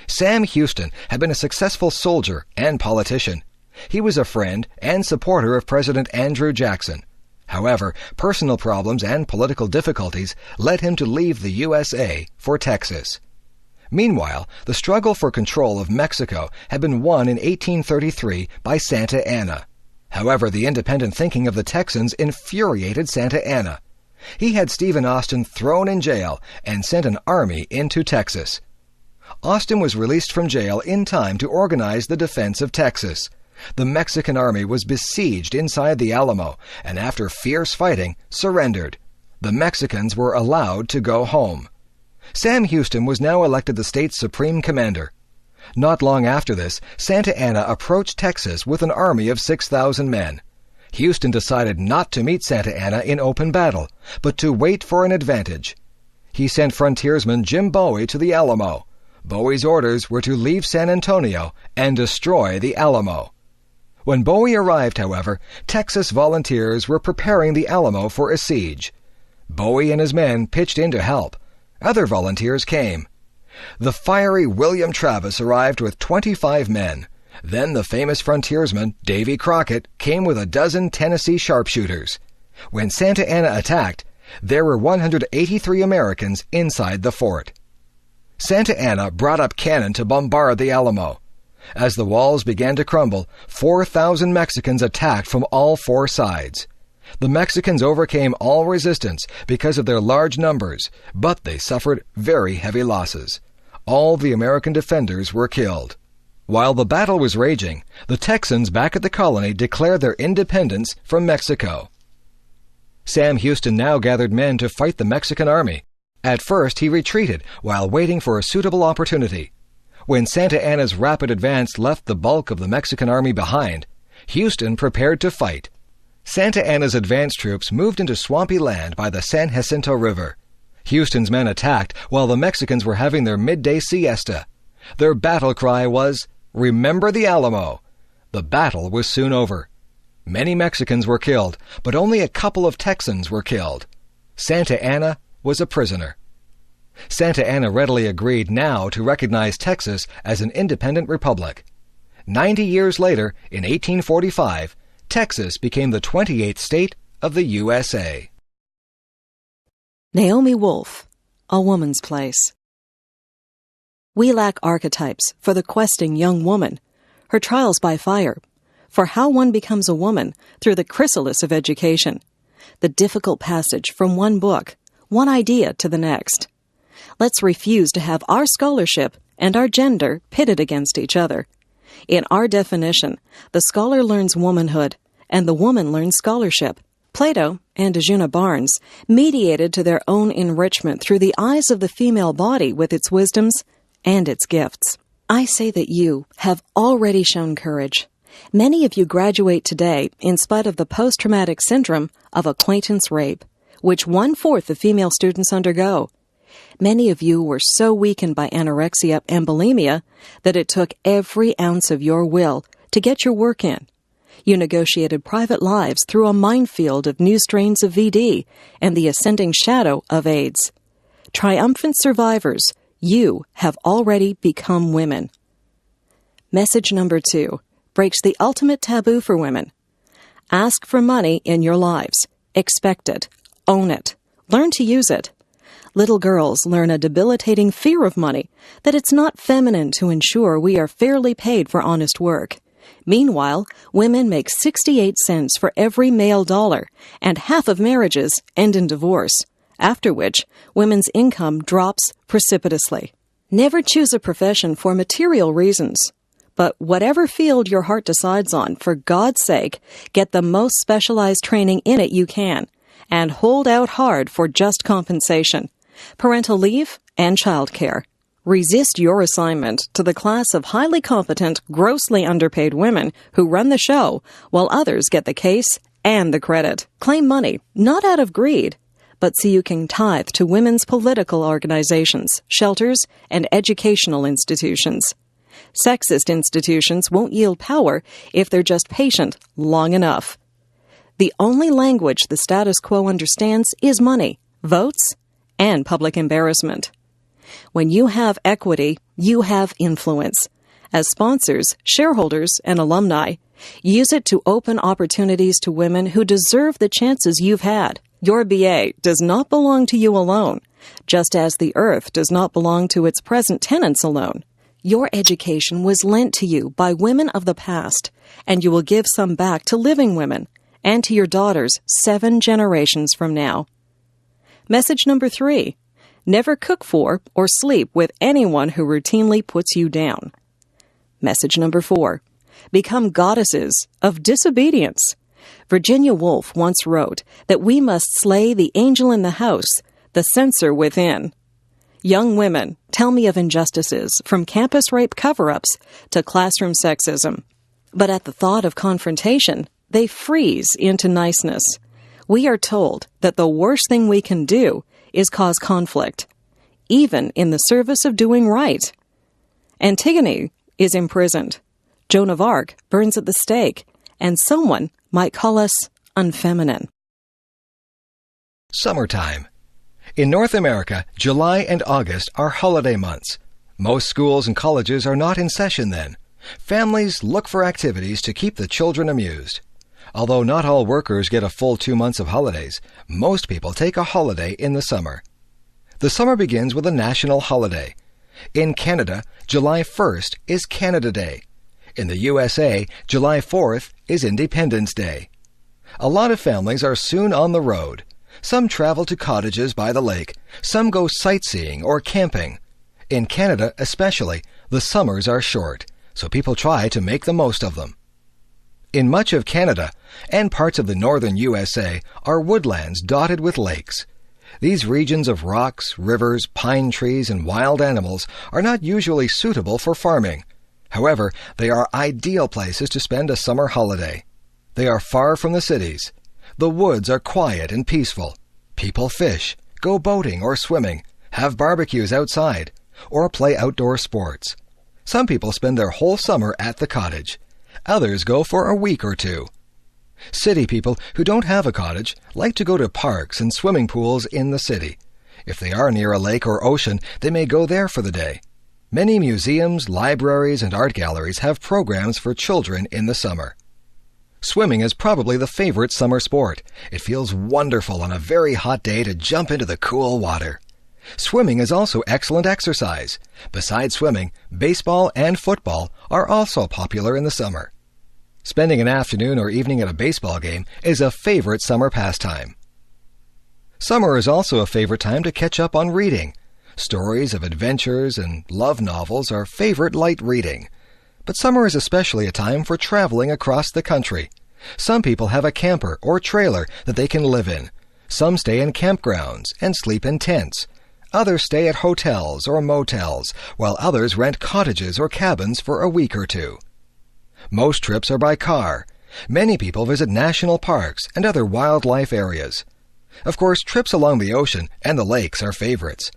[SPEAKER 4] Sam Houston had been a successful soldier and politician. He was a friend and supporter of President Andrew Jackson. However, personal problems and political difficulties led him to leave the USA for Texas. Meanwhile, the struggle for control of Mexico had been won in 1833 by Santa Anna. However, the independent thinking of the Texans infuriated Santa Anna. He had Stephen Austin thrown in jail and sent an army into Texas. Austin was released from jail in time to organize the defense of Texas. The Mexican army was besieged inside the Alamo, and after fierce fighting, surrendered. The Mexicans were allowed to go home. Sam Houston was now elected the state's supreme commander. Not long after this, Santa Anna approached Texas with an army of 6,000 men. Houston decided not to meet Santa Anna in open battle, but to wait for an advantage. He sent frontiersman Jim Bowie to the Alamo. Bowie's orders were to leave San Antonio and destroy the Alamo. When Bowie arrived, however, Texas volunteers were preparing the Alamo for a siege. Bowie and his men pitched in to help. Other volunteers came. The fiery William Travis arrived with 25 men. Then the famous frontiersman Davy Crockett came with a dozen Tennessee sharpshooters. When Santa Anna attacked, there were 183 Americans inside the fort. Santa Anna brought up cannon to bombard the Alamo. As the walls began to crumble, 4,000 Mexicans attacked from all 4 sides. The Mexicans overcame all resistance because of their large numbers, but they suffered very heavy losses. All the American defenders were killed. While the battle was raging, the Texans back at the colony declared their independence from Mexico. Sam Houston now gathered men to fight the Mexican army. At first, he retreated while waiting for a suitable opportunity. When Santa Anna's rapid advance left the bulk of the Mexican army behind, Houston prepared to fight. Santa Anna's advance troops moved into swampy land by the San Jacinto River. Houston's men attacked while the Mexicans were having their midday siesta. Their battle cry was, "Remember the Alamo!" The battle was soon over. Many Mexicans were killed, but only a couple of Texans were killed. Santa Anna was a prisoner. Santa Anna readily agreed now to recognize Texas as an independent republic. 90 years later, in 1845, Texas became the 28th state of the USA.
[SPEAKER 5] Naomi Wolf, A Woman's Place. We lack archetypes for the questing young woman, her trials by fire, for how one becomes a woman through the chrysalis of education, the difficult passage from one book, one idea to the next. Let's refuse to have our scholarship and our gender pitted against each other. In our definition, the scholar learns womanhood, and the woman learns scholarship. Plato and Ajuna Barnes mediated to their own enrichment through the eyes of the female body with its wisdoms and its gifts. I say that you have already shown courage. Many of you graduate today in spite of the post-traumatic syndrome of acquaintance rape, which 1/4 of female students undergo. Many of you were so weakened by anorexia and bulimia that it took every ounce of your will to get your work in. You negotiated private lives through a minefield of new strains of VD and the ascending shadow of AIDS. Triumphant survivors, you have already become women. Message number 2 breaks the ultimate taboo for women. Ask for money in your lives. Expect it. Own it. Learn to use it. Little girls learn a debilitating fear of money, that it's not feminine to ensure we are fairly paid for honest work. Meanwhile, women make 68 cents for every male dollar, and half of marriages end in divorce, after which women's income drops precipitously. Never choose a profession for material reasons. But whatever field your heart decides on, for God's sake, get the most specialized training in it you can, and hold out hard for just compensation, parental leave, and childcare. Resist your assignment to the class of highly competent, grossly underpaid women who run the show, while others get the case and the credit. Claim money, not out of greed, but so you can tithe to women's political organizations, shelters, and educational institutions. Sexist institutions won't yield power if they're just patient long enough. The only language the status quo understands is money, votes, and public embarrassment. When you have equity, you have influence. As sponsors, shareholders, and alumni, use it to open opportunities to women who deserve the chances you've had. Your BA does not belong to you alone, just as the earth does not belong to its present tenants alone. Your education was lent to you by women of the past, and you will give some back to living women and to your daughters 7 generations from now. Message number 3. Never cook for or sleep with anyone who routinely puts you down. Message number 4. Become goddesses of disobedience. Virginia Woolf once wrote that we must slay the angel in the house, the censor within. Young women, tell me of injustices, from campus rape cover-ups to classroom sexism. But at the thought of confrontation, they freeze into niceness. We are told that the worst thing we can do is cause conflict, even in the service of doing right. Antigone is imprisoned. Joan of Arc burns at the stake, and someone might call us unfeminine.
[SPEAKER 4] Summertime. In North America, July and August are holiday months. Most schools and colleges are not in session then. Families look for activities to keep the children amused. Although not all workers get a full 2 months of holidays, most people take a holiday in the summer. The summer begins with a national holiday. In Canada, July 1st is Canada Day. In the USA, July 4th is Independence Day. A lot of families are soon on the road. Some travel to cottages by the lake. Some go sightseeing or camping. In Canada especially, the summers are short, so people try to make the most of them. In much of Canada and parts of the northern USA are woodlands dotted with lakes. These regions of rocks, rivers, pine trees, and wild animals are not usually suitable for farming. However, they are ideal places to spend a summer holiday. They are far from the cities. The woods are quiet and peaceful. People fish, go boating or swimming, have barbecues outside, or play outdoor sports. Some people spend their whole summer at the cottage. Others go for a week or 2. City people who don't have a cottage like to go to parks and swimming pools in the city. If they are near a lake or ocean, they may go there for the day. Many museums, libraries, and art galleries have programs for children in the summer. Swimming is probably the favorite summer sport. It feels wonderful on a very hot day to jump into the cool water. Swimming is also excellent exercise. Besides swimming, baseball and football are also popular in the summer. Spending an afternoon or evening at a baseball game is a favorite summer pastime. Summer is also a favorite time to catch up on reading. Stories of adventures and love novels are favorite light reading. But summer is especially a time for traveling across the country. Some people have a camper or trailer that they can live in. Some stay in campgrounds and sleep in tents. Others stay at hotels or motels, while others rent cottages or cabins for a week or two. Most trips are by car. Many people visit national parks and other wildlife areas. Of course, trips along the ocean and the lakes are favorites.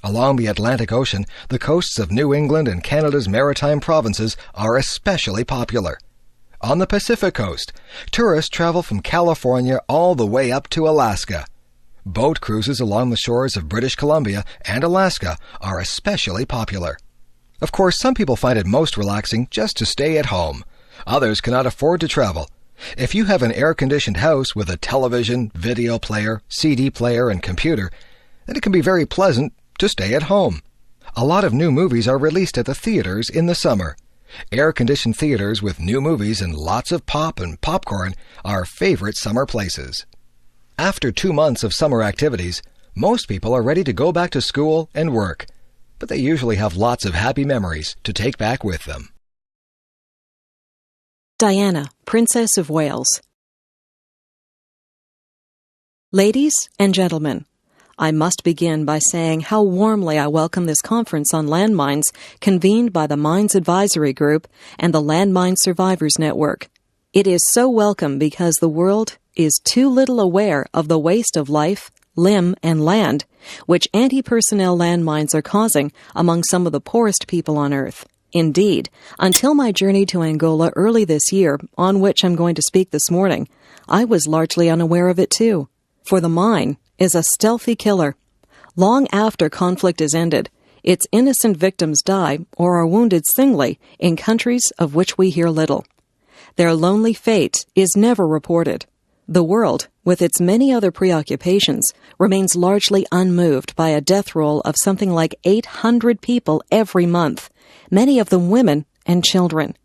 [SPEAKER 4] Along the Atlantic Ocean, the coasts of New England and Canada's maritime provinces are especially popular. On the Pacific coast, tourists travel from California all the way up to Alaska. Boat cruises along the shores of British Columbia and Alaska are especially popular. Of course, some people find it most relaxing just to stay at home. Others cannot afford to travel. If you have an air-conditioned house with a television, video player, CD player, and computer, then it can be very pleasant to stay at home. A lot of new movies are released at the theaters in the summer. Air-conditioned theaters with new movies and lots of pop and popcorn are favorite summer places. After 2 months of summer activities, most people are ready to go back to school and work, but they usually have lots of happy memories to take back with them.
[SPEAKER 5] Diana, Princess of Wales. Ladies and gentlemen, I must begin by saying how warmly I welcome this conference on landmines convened by the Mines Advisory Group and the Landmine Survivors Network. It is so welcome because the world is too little aware of the waste of life, limb, and land, which anti-personnel landmines are causing among some of the poorest people on Earth. Indeed, until my journey to Angola early this year, on which I'm going to speak this morning, I was largely unaware of it too. For the mine is a stealthy killer. Long after conflict is ended, its innocent victims die or are wounded singly in countries of which we hear little. Their lonely fate is never reported. The world, with its many other preoccupations, remains largely unmoved by a death roll of something like 800 people every month, many of them women and children.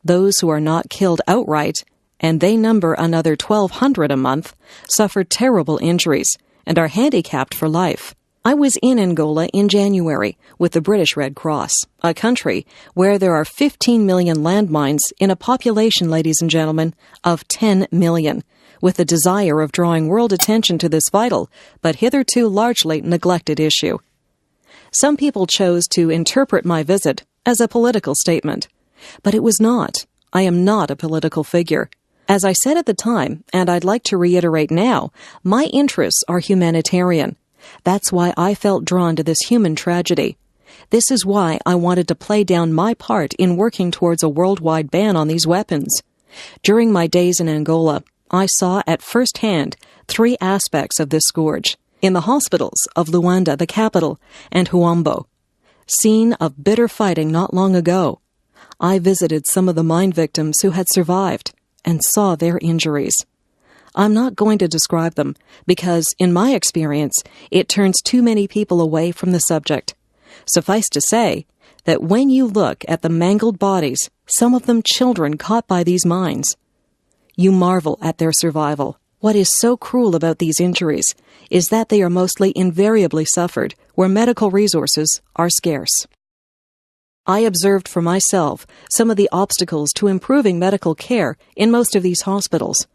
[SPEAKER 5] Those who are not killed outright, and they number another 1,200 a month, suffer terrible injuries and are handicapped for life. I was in Angola in January with the British Red Cross, a country where there are 15 million landmines in a population, ladies and gentlemen, of 10 million, with the desire of drawing world attention to this vital, but hitherto largely neglected issue. Some people chose to interpret my visit as a political statement, but it was not. I am not a political figure. As I said at the time, and I'd like to reiterate now, my interests are humanitarian. That's why I felt drawn to this human tragedy. This is why I wanted to play down my part in working towards a worldwide ban on these weapons. During my days in Angola, I saw at first hand 3 aspects of this scourge. In the hospitals of Luanda, the capital, and Huambo, scene of bitter fighting not long ago, I visited some of the mine victims who had survived and saw their injuries. I'm not going to describe them because, in my experience, it turns too many people away from the subject. Suffice to say that when you look at the mangled bodies, some of them children caught by these mines, you marvel at their survival. What is so cruel about these injuries is that they are mostly invariably suffered where medical resources are scarce. I observed for myself some of the obstacles to improving medical care in most of these hospitals.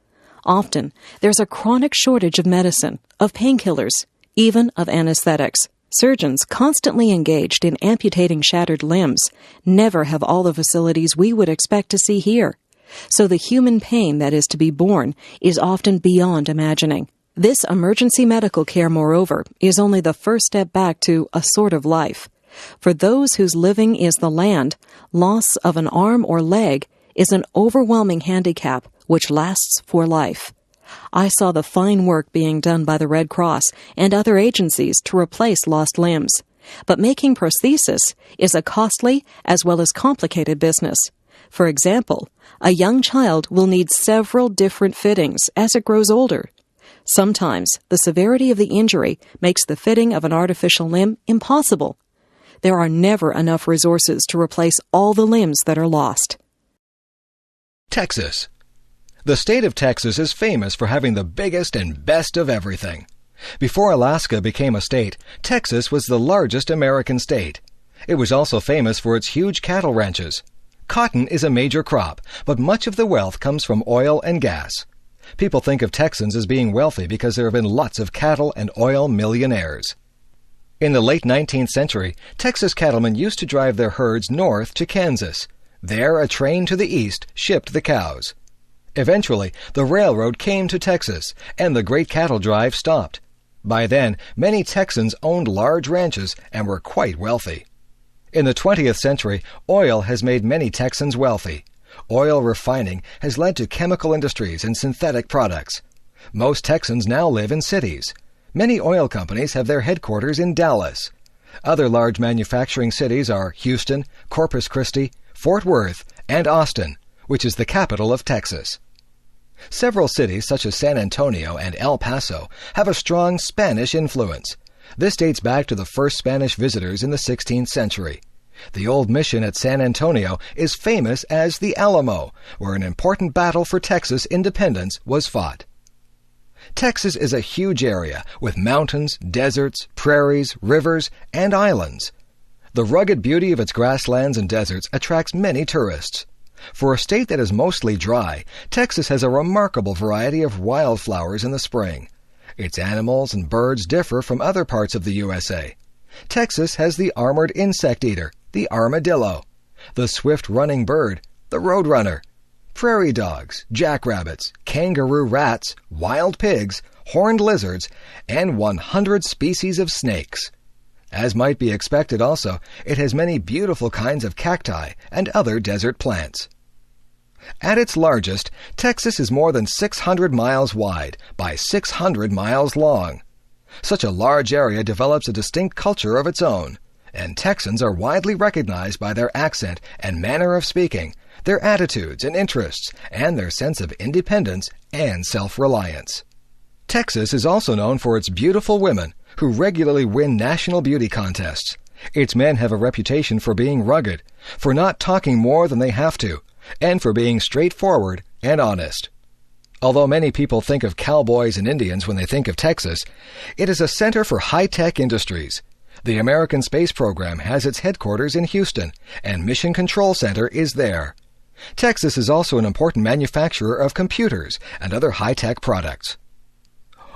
[SPEAKER 5] Often, there's a chronic shortage of medicine, of painkillers, even of anesthetics. Surgeons constantly engaged in amputating shattered limbs never have all the facilities we would expect to see here. So the human pain that is to be borne is often beyond imagining. This emergency medical care, moreover, is only the first step back to a sort of life. For those whose living is the land, loss of an arm or leg is an overwhelming handicap which lasts for life. I saw the fine work being done by the Red Cross and other agencies to replace lost limbs. But making prosthesis is a costly as well as complicated business. For example, a young child will need several different fittings as it grows older. Sometimes the severity of the injury makes the fitting of an artificial limb impossible. There are never enough resources to replace all the limbs that are lost.
[SPEAKER 4] Texas. The state of Texas is famous for having the biggest and best of everything. Before Alaska became a state, Texas was the largest American state. It was also famous for its huge cattle ranches. Cotton is a major crop, but much of the wealth comes from oil and gas. People think of Texans as being wealthy because there have been lots of cattle and oil millionaires. In the late 19th century, Texas cattlemen used to drive their herds north to Kansas. There, a train to the east shipped the cows. Eventually, the railroad came to Texas, and the great cattle drive stopped. By then, many Texans owned large ranches and were quite wealthy. In the 20th century, oil has made many Texans wealthy. Oil refining has led to chemical industries and synthetic products. Most Texans now live in cities. Many oil companies have their headquarters in Dallas. Other large manufacturing cities are Houston, Corpus Christi, Fort Worth, and Austin, which is the capital of Texas. Several cities, such as San Antonio and El Paso, have a strong Spanish influence. This dates back to the first Spanish visitors in the 16th century. The old mission at San Antonio is famous as the Alamo, where an important battle for Texas independence was fought. Texas is a huge area with mountains, deserts, prairies, rivers, and islands. The rugged beauty of its grasslands and deserts attracts many tourists. For a state that is mostly dry, Texas has a remarkable variety of wildflowers in the spring. Its animals and birds differ from other parts of the USA. Texas has the armored insect eater, the armadillo, the swift-running bird, the roadrunner, prairie dogs, jackrabbits, kangaroo rats, wild pigs, horned lizards, and 100 species of snakes. As might be expected also, it has many beautiful kinds of cacti and other desert plants. At its largest, Texas is more than 600 miles wide by 600 miles long. Such a large area develops a distinct culture of its own, and Texans are widely recognized by their accent and manner of speaking, their attitudes and interests, and their sense of independence and self-reliance. Texas is also known for its beautiful women, who regularly win national beauty contests. Its men have a reputation for being rugged, for not talking more than they have to, and for being straightforward and honest. Although many people think of cowboys and Indians when they think of Texas, it is a center for high-tech industries. The American Space Program has its headquarters in Houston, and Mission Control Center is there. Texas is also an important manufacturer of computers and other high-tech products.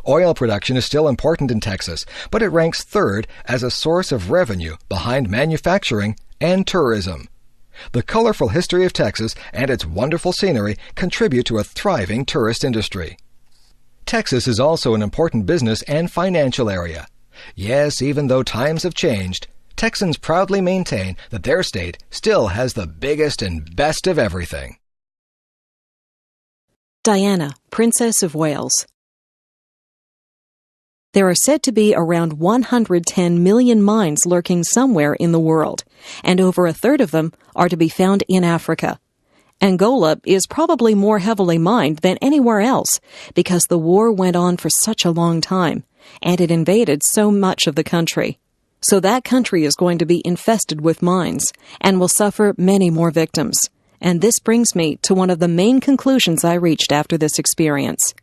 [SPEAKER 4] Oil production is still important in Texas, but it ranks third as a source of revenue behind manufacturing and tourism. The colorful history of Texas and its wonderful scenery contribute to a thriving tourist industry. Texas is also an important business and financial area. Yes, even though times have changed, Texans proudly maintain that their state still has the biggest and best of everything.
[SPEAKER 5] Diana, Princess of Wales. There are said to be around 110 million mines lurking somewhere in the world, and over a third of them are to be found in Africa. Angola is probably more heavily mined than anywhere else because the war went on for such a long time, and it invaded so much of the country. So that country is going to be infested with mines and will suffer many more victims. And this brings me to one of the main conclusions I reached after this experience.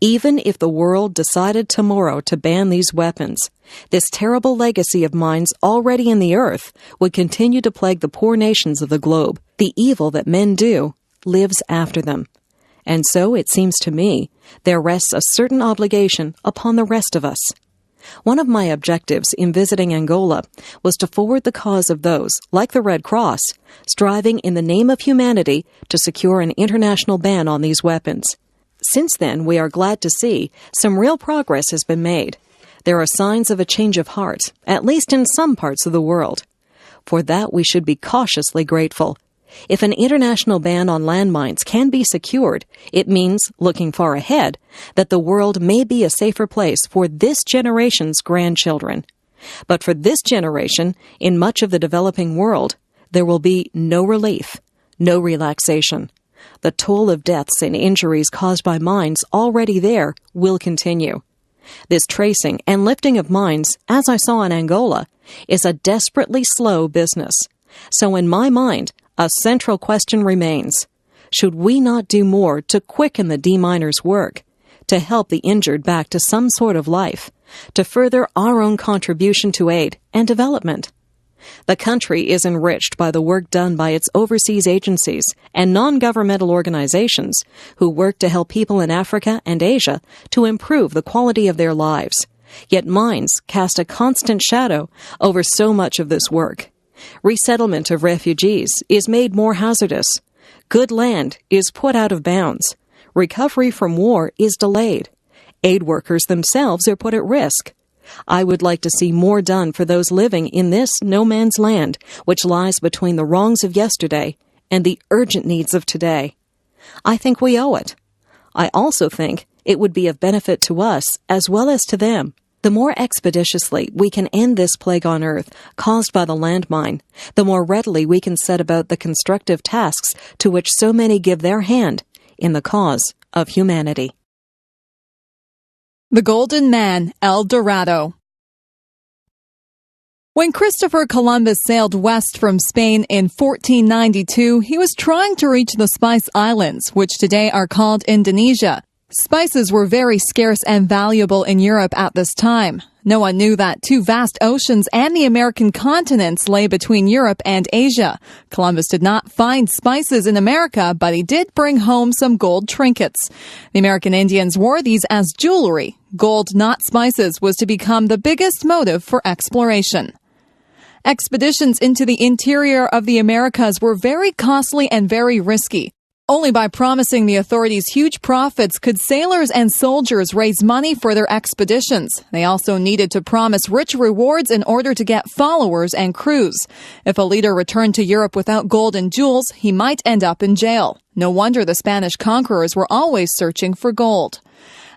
[SPEAKER 5] Even if the world decided tomorrow to ban these weapons, this terrible legacy of mines already in the earth would continue to plague the poor nations of the globe. The evil that men do lives after them. And so, it seems to me, there rests a certain obligation upon the rest of us. One of my objectives in visiting Angola was to forward the cause of those, like the Red Cross, striving in the name of humanity to secure an international ban on these weapons. Since then, we are glad to see some real progress has been made. There are signs of a change of heart, at least in some parts of the world. For that we should be cautiously grateful. If an international ban on landmines can be secured, it means, looking far ahead, that the world may be a safer place for this generation's grandchildren. But for this generation, in much of the developing world, there will be no relief, no relaxation. The toll of deaths and injuries caused by mines already there will continue. This tracing and lifting of mines, as I saw in Angola, is a desperately slow business. So in my mind, a central question remains. Should we not do more to quicken the deminers' work, to help the injured back to some sort of life, to further our own contribution to aid and development? The country is enriched by the work done by its overseas agencies and non-governmental organizations who work to help people in Africa and Asia to improve the quality of their lives. Yet mines cast a constant shadow over so much of this work. Resettlement of refugees is made more hazardous. Good land is put out of bounds. Recovery from war is delayed. Aid workers themselves are put at risk. I would like to see more done for those living in this no man's land, which lies between the wrongs of yesterday and the urgent needs of today. I think we owe it. I also think it would be of benefit to us as well as to them. The more expeditiously we can end this plague on earth caused by the landmine, the more readily we can set about the constructive tasks to which so many give their hand in the cause of humanity.
[SPEAKER 6] The Golden Man, El Dorado. When Christopher Columbus sailed west from Spain in 1492, he was trying to reach the Spice Islands, which today are called Indonesia. Spices were very scarce and valuable in Europe at this time. No one knew that two vast oceans and the American continents lay between Europe and Asia. Columbus did not find spices in America, but he did bring home some gold trinkets. The American Indians wore these as jewelry. Gold, not spices, was to become the biggest motive for exploration. Expeditions into the interior of the Americas were very costly and very risky. Only by promising the authorities huge profits could sailors and soldiers raise money for their expeditions. They also needed to promise rich rewards in order to get followers and crews. If a leader returned to Europe without gold and jewels, he might end up in jail. No wonder the Spanish conquerors were always searching for gold.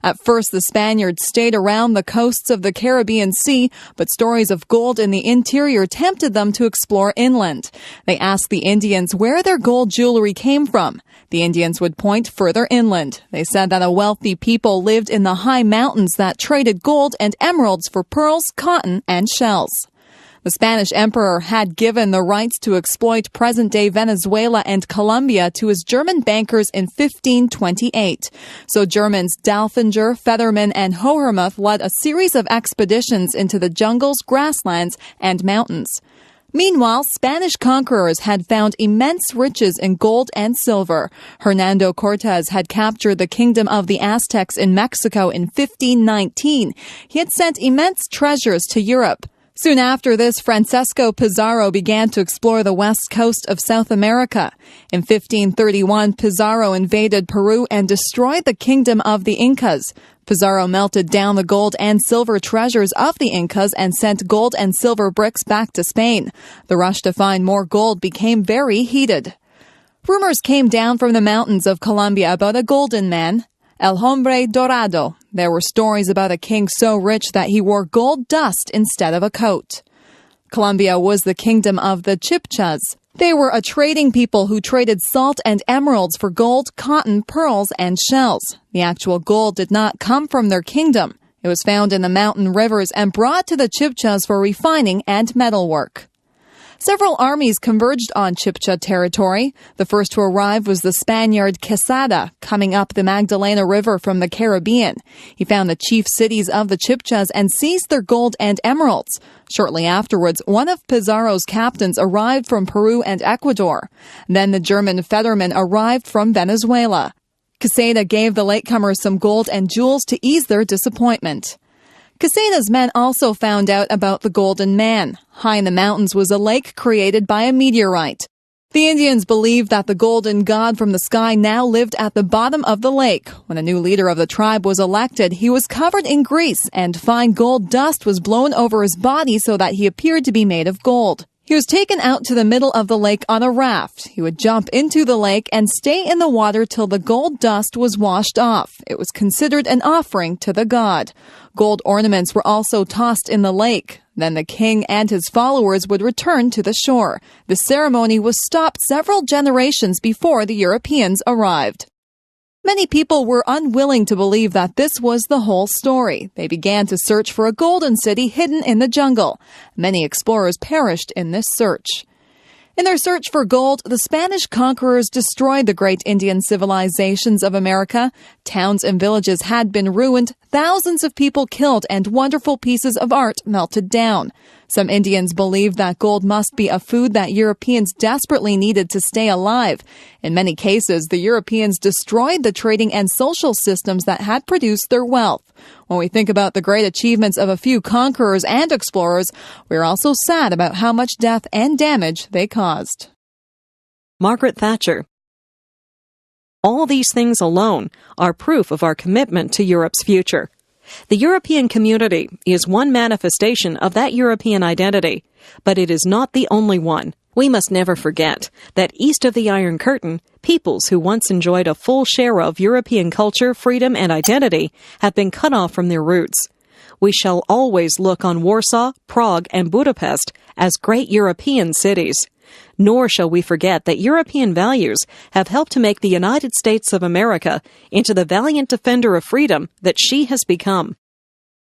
[SPEAKER 6] At first, the Spaniards stayed around the coasts of the Caribbean Sea, but stories of gold in the interior tempted them to explore inland. They asked the Indians where their gold jewelry came from. The Indians would point further inland. They said that a wealthy people lived in the high mountains that traded gold and emeralds for pearls, cotton, and shells. The Spanish emperor had given the rights to exploit present-day Venezuela and Colombia to his German bankers in 1528. So Germans Dalfinger, Fetherman, and Hohermuth led a series of expeditions into the jungles, grasslands, and mountains. Meanwhile, Spanish conquerors had found immense riches in gold and silver. Hernando Cortez had captured the kingdom of the Aztecs in Mexico in 1519. He had sent immense treasures to Europe. Soon after this, Francisco Pizarro began to explore the west coast of South America. In 1531, Pizarro invaded Peru and destroyed the kingdom of the Incas. Pizarro melted down the gold and silver treasures of the Incas and sent gold and silver bricks back to Spain. The rush to find more gold became very heated. Rumors came down from the mountains of Colombia about a golden man, El Hombre Dorado. There were stories about a king so rich that he wore gold dust instead of a coat. Colombia was the kingdom of the Chibchas. They were a trading people who traded salt and emeralds for gold, cotton, pearls, and shells. The actual gold did not come from their kingdom. It was found in the mountain rivers and brought to the Chibchas for refining and metalwork. Several armies converged on Chibcha territory. The first to arrive was the Spaniard Quesada, coming up the Magdalena River from the Caribbean. He found the chief cities of the Chibchas and seized their gold and emeralds. Shortly afterwards, one of Pizarro's captains arrived from Peru and Ecuador. Then the German Fetherman arrived from Venezuela. Quesada gave the latecomers some gold and jewels to ease their disappointment. Quesada's men also found out about the Golden Man. High in the mountains was a lake created by a meteorite. The Indians believed that the golden god from the sky now lived at the bottom of the lake. When a new leader of the tribe was elected, he was covered in grease and fine gold dust was blown over his body so that he appeared to be made of gold. He was taken out to the middle of the lake on a raft. He would jump into the lake and stay in the water till the gold dust was washed off. It was considered an offering to the god. Gold ornaments were also tossed in the lake. Then the king and his followers would return to the shore. The ceremony was stopped several generations before the Europeans arrived. Many people were unwilling to believe that this was the whole story. They began to search for a golden city hidden in the jungle. Many explorers perished in this search. In their search for gold, the Spanish conquerors destroyed the great Indian civilizations of America. Towns and villages had been ruined, thousands of people killed, and wonderful pieces of art melted down. Some Indians believed that gold must be a food that Europeans desperately needed to stay alive. In many cases, the Europeans destroyed the trading and social systems that had produced their wealth. When we think about the great achievements of a few conquerors and explorers, we're also sad about how much death and damage they caused.
[SPEAKER 5] Margaret Thatcher. All these things alone are proof of our commitment to Europe's future. The European community is one manifestation of that European identity, but it is not the only one. We must never forget that east of the Iron Curtain, peoples who once enjoyed a full share of European culture, freedom, and identity have been cut off from their roots. We shall always look on Warsaw, Prague, and Budapest as great European cities. Nor shall we forget that European values have helped to make the United States of America into the valiant defender of freedom that she has become.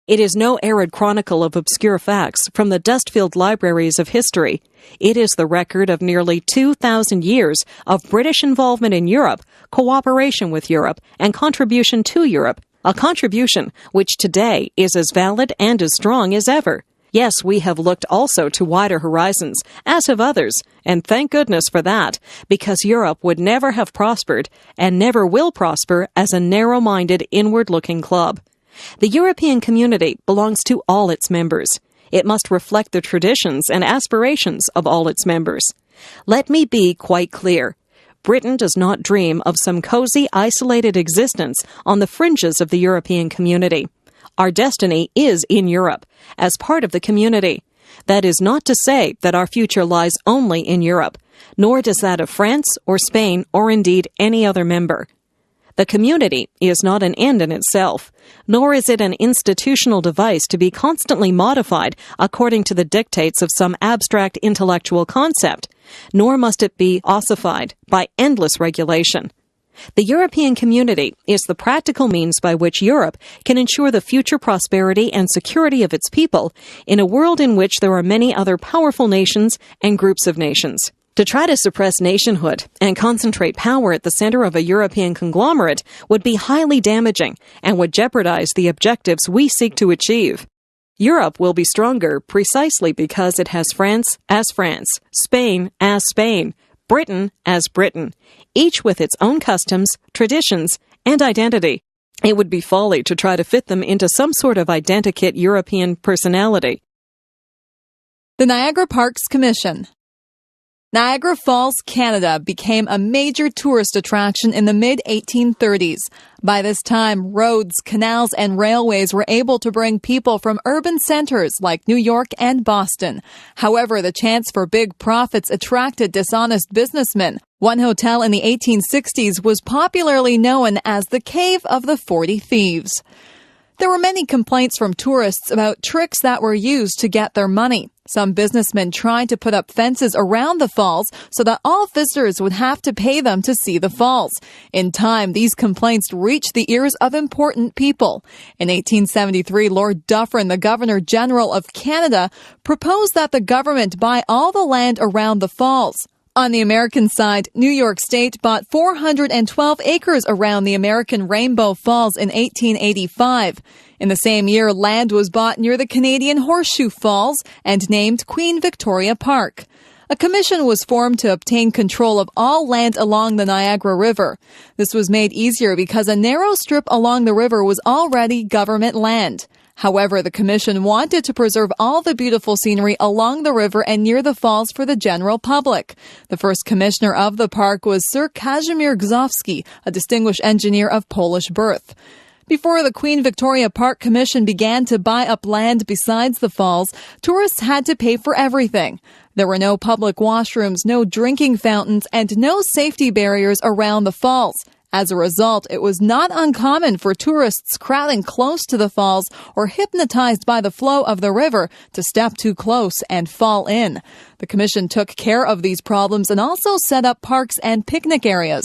[SPEAKER 5] It is no arid chronicle of obscure facts from the dust-filled libraries of history. It is the record of nearly 2,000 years of British involvement in Europe, cooperation with Europe, and contribution to Europe, a contribution which today is as valid and as strong as ever. Yes, we have looked also to wider horizons, as have others, and thank goodness for that, because Europe would never have prospered and never will prosper as a narrow-minded, inward-looking club. The European community belongs to all its members. It must reflect the traditions and aspirations of all its members. Let me be quite clear. Britain does not dream of some cozy, isolated existence on the fringes of the European community. Our destiny is in Europe, as part of the community. That is not to say that our future lies only in Europe, nor does that of France or Spain or indeed any other member. The community is not an end in itself, nor is it an institutional device to be constantly modified according to the dictates of some abstract intellectual concept, nor must it be ossified by endless regulation. The European community is the practical means by which Europe can ensure the future prosperity and security of its people in a world in which there are many other powerful nations and groups of nations. To try to suppress nationhood and concentrate power at the center of a European conglomerate would be highly damaging and would jeopardize the objectives we seek to achieve. Europe will be stronger precisely because it has France as France, Spain as Spain, Britain as Britain, each with its own customs, traditions, and identity. It would be folly to try to fit them into some sort of identikit European personality.
[SPEAKER 6] The Niagara Parks Commission. Niagara Falls, Canada became a major tourist attraction in the mid-1830s. By this time, roads, canals, and railways were able to bring people from urban centers like New York and Boston. However, the chance for big profits attracted dishonest businessmen. One hotel in the 1860s was popularly known as the Cave of the 40 Thieves. There were many complaints from tourists about tricks that were used to get their money. Some businessmen tried to put up fences around the falls so that all visitors would have to pay them to see the falls. In time, these complaints reached the ears of important people. In 1873, Lord Dufferin, the Governor-General of Canada, proposed that the government buy all the land around the falls. On the American side, New York State bought 412 acres around the American Rainbow Falls in 1885. In the same year, land was bought near the Canadian Horseshoe Falls and named Queen Victoria Park. A commission was formed to obtain control of all land along the Niagara River. This was made easier because a narrow strip along the river was already government land. However, the commission wanted to preserve all the beautiful scenery along the river and near the falls for the general public. The first commissioner of the park was Sir Kazimierz Gzowski, a distinguished engineer of Polish birth. Before the Queen Victoria Park Commission began to buy up land besides the falls, tourists had to pay for everything. There were no public washrooms, no drinking fountains, and no safety barriers around the falls. As a result, it was not uncommon for tourists crowding close to the falls or hypnotized by the flow of the river to step too close and fall in. The commission took care of these problems and also set up parks and picnic areas.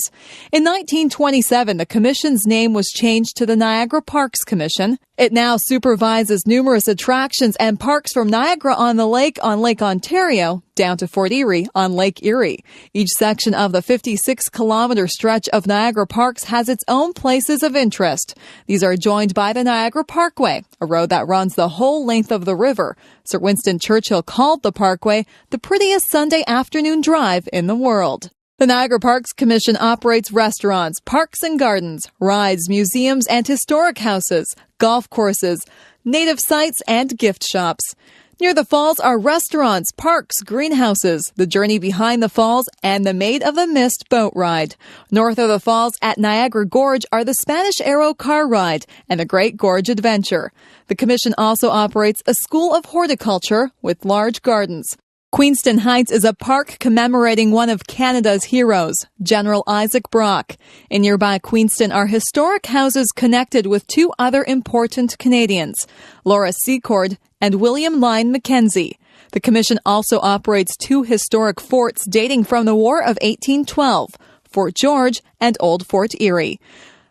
[SPEAKER 6] In 1927, the commission's name was changed to the Niagara Parks Commission. It now supervises numerous attractions and parks from Niagara-on-the-Lake on Lake Ontario down to Fort Erie on Lake Erie. Each section of the 56-kilometer stretch of Niagara Parks has its own places of interest. These are joined by the Niagara Parkway, a road that runs the whole length of the river. Sir Winston Churchill called the Parkway the prettiest Sunday afternoon drive in the world. The Niagara Parks Commission operates restaurants, parks and gardens, rides, museums and historic houses, golf courses, native sites and gift shops. Near the falls are restaurants, parks, greenhouses, the journey behind the falls, and the Maid of the Mist boat ride. North of the falls at Niagara Gorge are the Spanish Arrow car ride and the Great Gorge Adventure. The commission also operates a school of horticulture with large gardens. Queenston Heights is a park commemorating one of Canada's heroes, General Isaac Brock. In nearby Queenston are historic houses connected with two other important Canadians, Laura Secord and William Lyon Mackenzie. The commission also operates two historic forts dating from the War of 1812, Fort George and Old Fort Erie.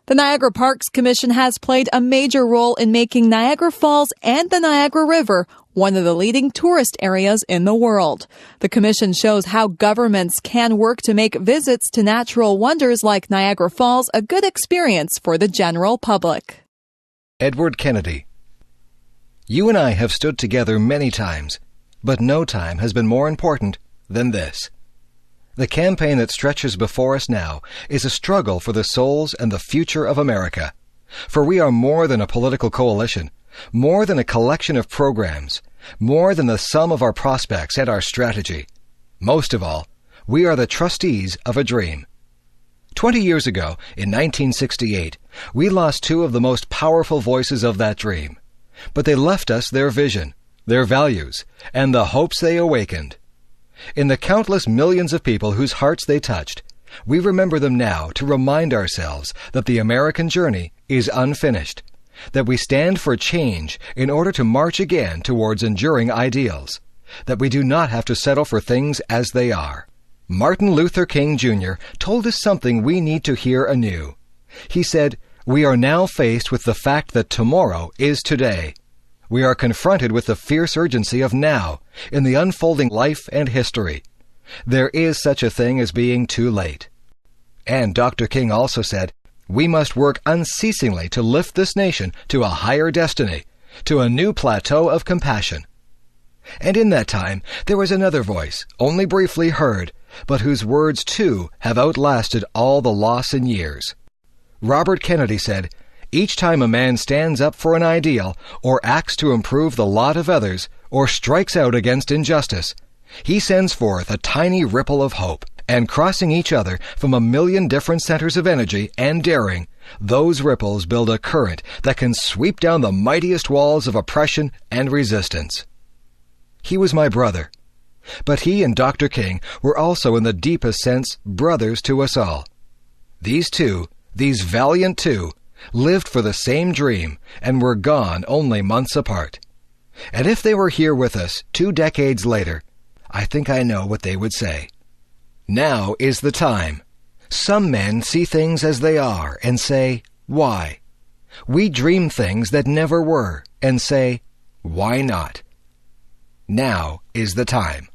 [SPEAKER 6] The Niagara Parks Commission has played a major role in making Niagara Falls and the Niagara River one of the leading tourist areas in the world. The commission shows how governments can work to make visits to natural wonders like Niagara Falls a good experience for the general public.
[SPEAKER 4] Edward Kennedy. You and I have stood together many times, but no time has been more important than this. The campaign that stretches before us now is a struggle for the souls and the future of America. For we are more than a political coalition, more than a collection of programs, more than the sum of our prospects and our strategy. Most of all, we are the trustees of a dream. 20 years ago, in 1968, we lost two of the most powerful voices of that dream. But they left us their vision, their values, and the hopes they awakened. In the countless millions of people whose hearts they touched, we remember them now to remind ourselves that the American journey is unfinished, that we stand for change in order to march again towards enduring ideals, that we do not have to settle for things as they are. Martin Luther King Jr. told us something we need to hear anew. He said, "We are now faced with the fact that tomorrow is today. We are confronted with the fierce urgency of now in the unfolding life and history. There is such a thing as being too late." And Dr. King also said, "We must work unceasingly to lift this nation to a higher destiny, to a new plateau of compassion." And in that time, there was another voice, only briefly heard, but whose words too have outlasted all the loss in years. Robert Kennedy said, "Each time a man stands up for an ideal, or acts to improve the lot of others, or strikes out against injustice, he sends forth a tiny ripple of hope, and crossing each other from a million different centers of energy and daring, those ripples build a current that can sweep down the mightiest walls of oppression and resistance." He was my brother, but he and Dr. King were also in the deepest sense brothers to us all. These two, these valiant two, lived for the same dream and were gone only months apart. And if they were here with us 2 decades later, I think I know what they would say. Now is the time. Some men see things as they are and say, "Why?" We dream things that never were and say, "Why not?" Now is the time.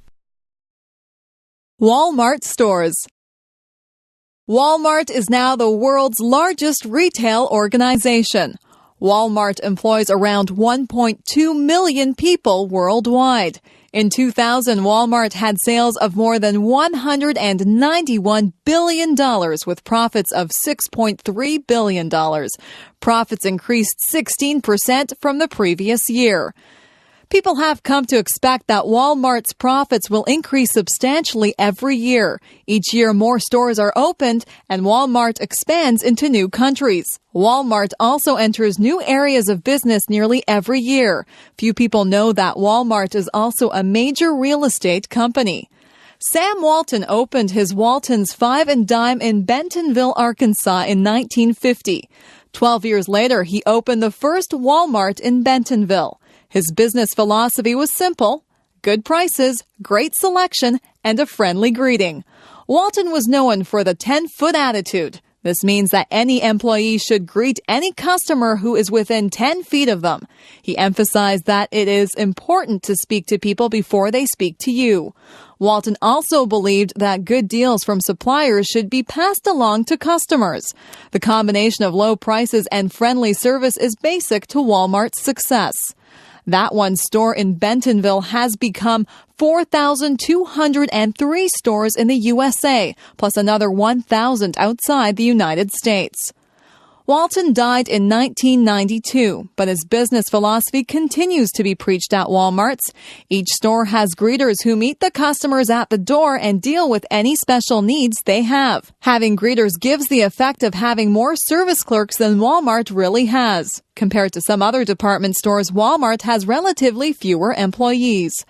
[SPEAKER 6] Walmart stores. Walmart is now the world's largest retail organization. Walmart employs around 1.2 million people worldwide. In 2000, Walmart had sales of more than $191 billion with profits of $6.3 billion. Profits increased 16% from the previous year. People have come to expect that Walmart's profits will increase substantially every year. Each year, more stores are opened, and Walmart expands into new countries. Walmart also enters new areas of business nearly every year. Few people know that Walmart is also a major real estate company. Sam Walton opened his Walton's Five and Dime in Bentonville, Arkansas in 1950. 12 years later, he opened the first Walmart in Bentonville. His business philosophy was simple: good prices, great selection, and a friendly greeting. Walton was known for the 10-foot attitude. This means that any employee should greet any customer who is within 10 feet of them. He emphasized that it is important to speak to people before they speak to you. Walton also believed that good deals from suppliers should be passed along to customers. The combination of low prices and friendly service is basic to Walmart's success. That one store in Bentonville has become 4,203 stores in the USA, plus another 1,000 outside the United States. Walton died in 1992, but his business philosophy continues to be preached at Walmart's. Each store has greeters who meet the customers at the door and deal with any special needs they have. Having greeters gives the effect of having more service clerks than Walmart really has. Compared to some other department stores, Walmart has relatively fewer employees.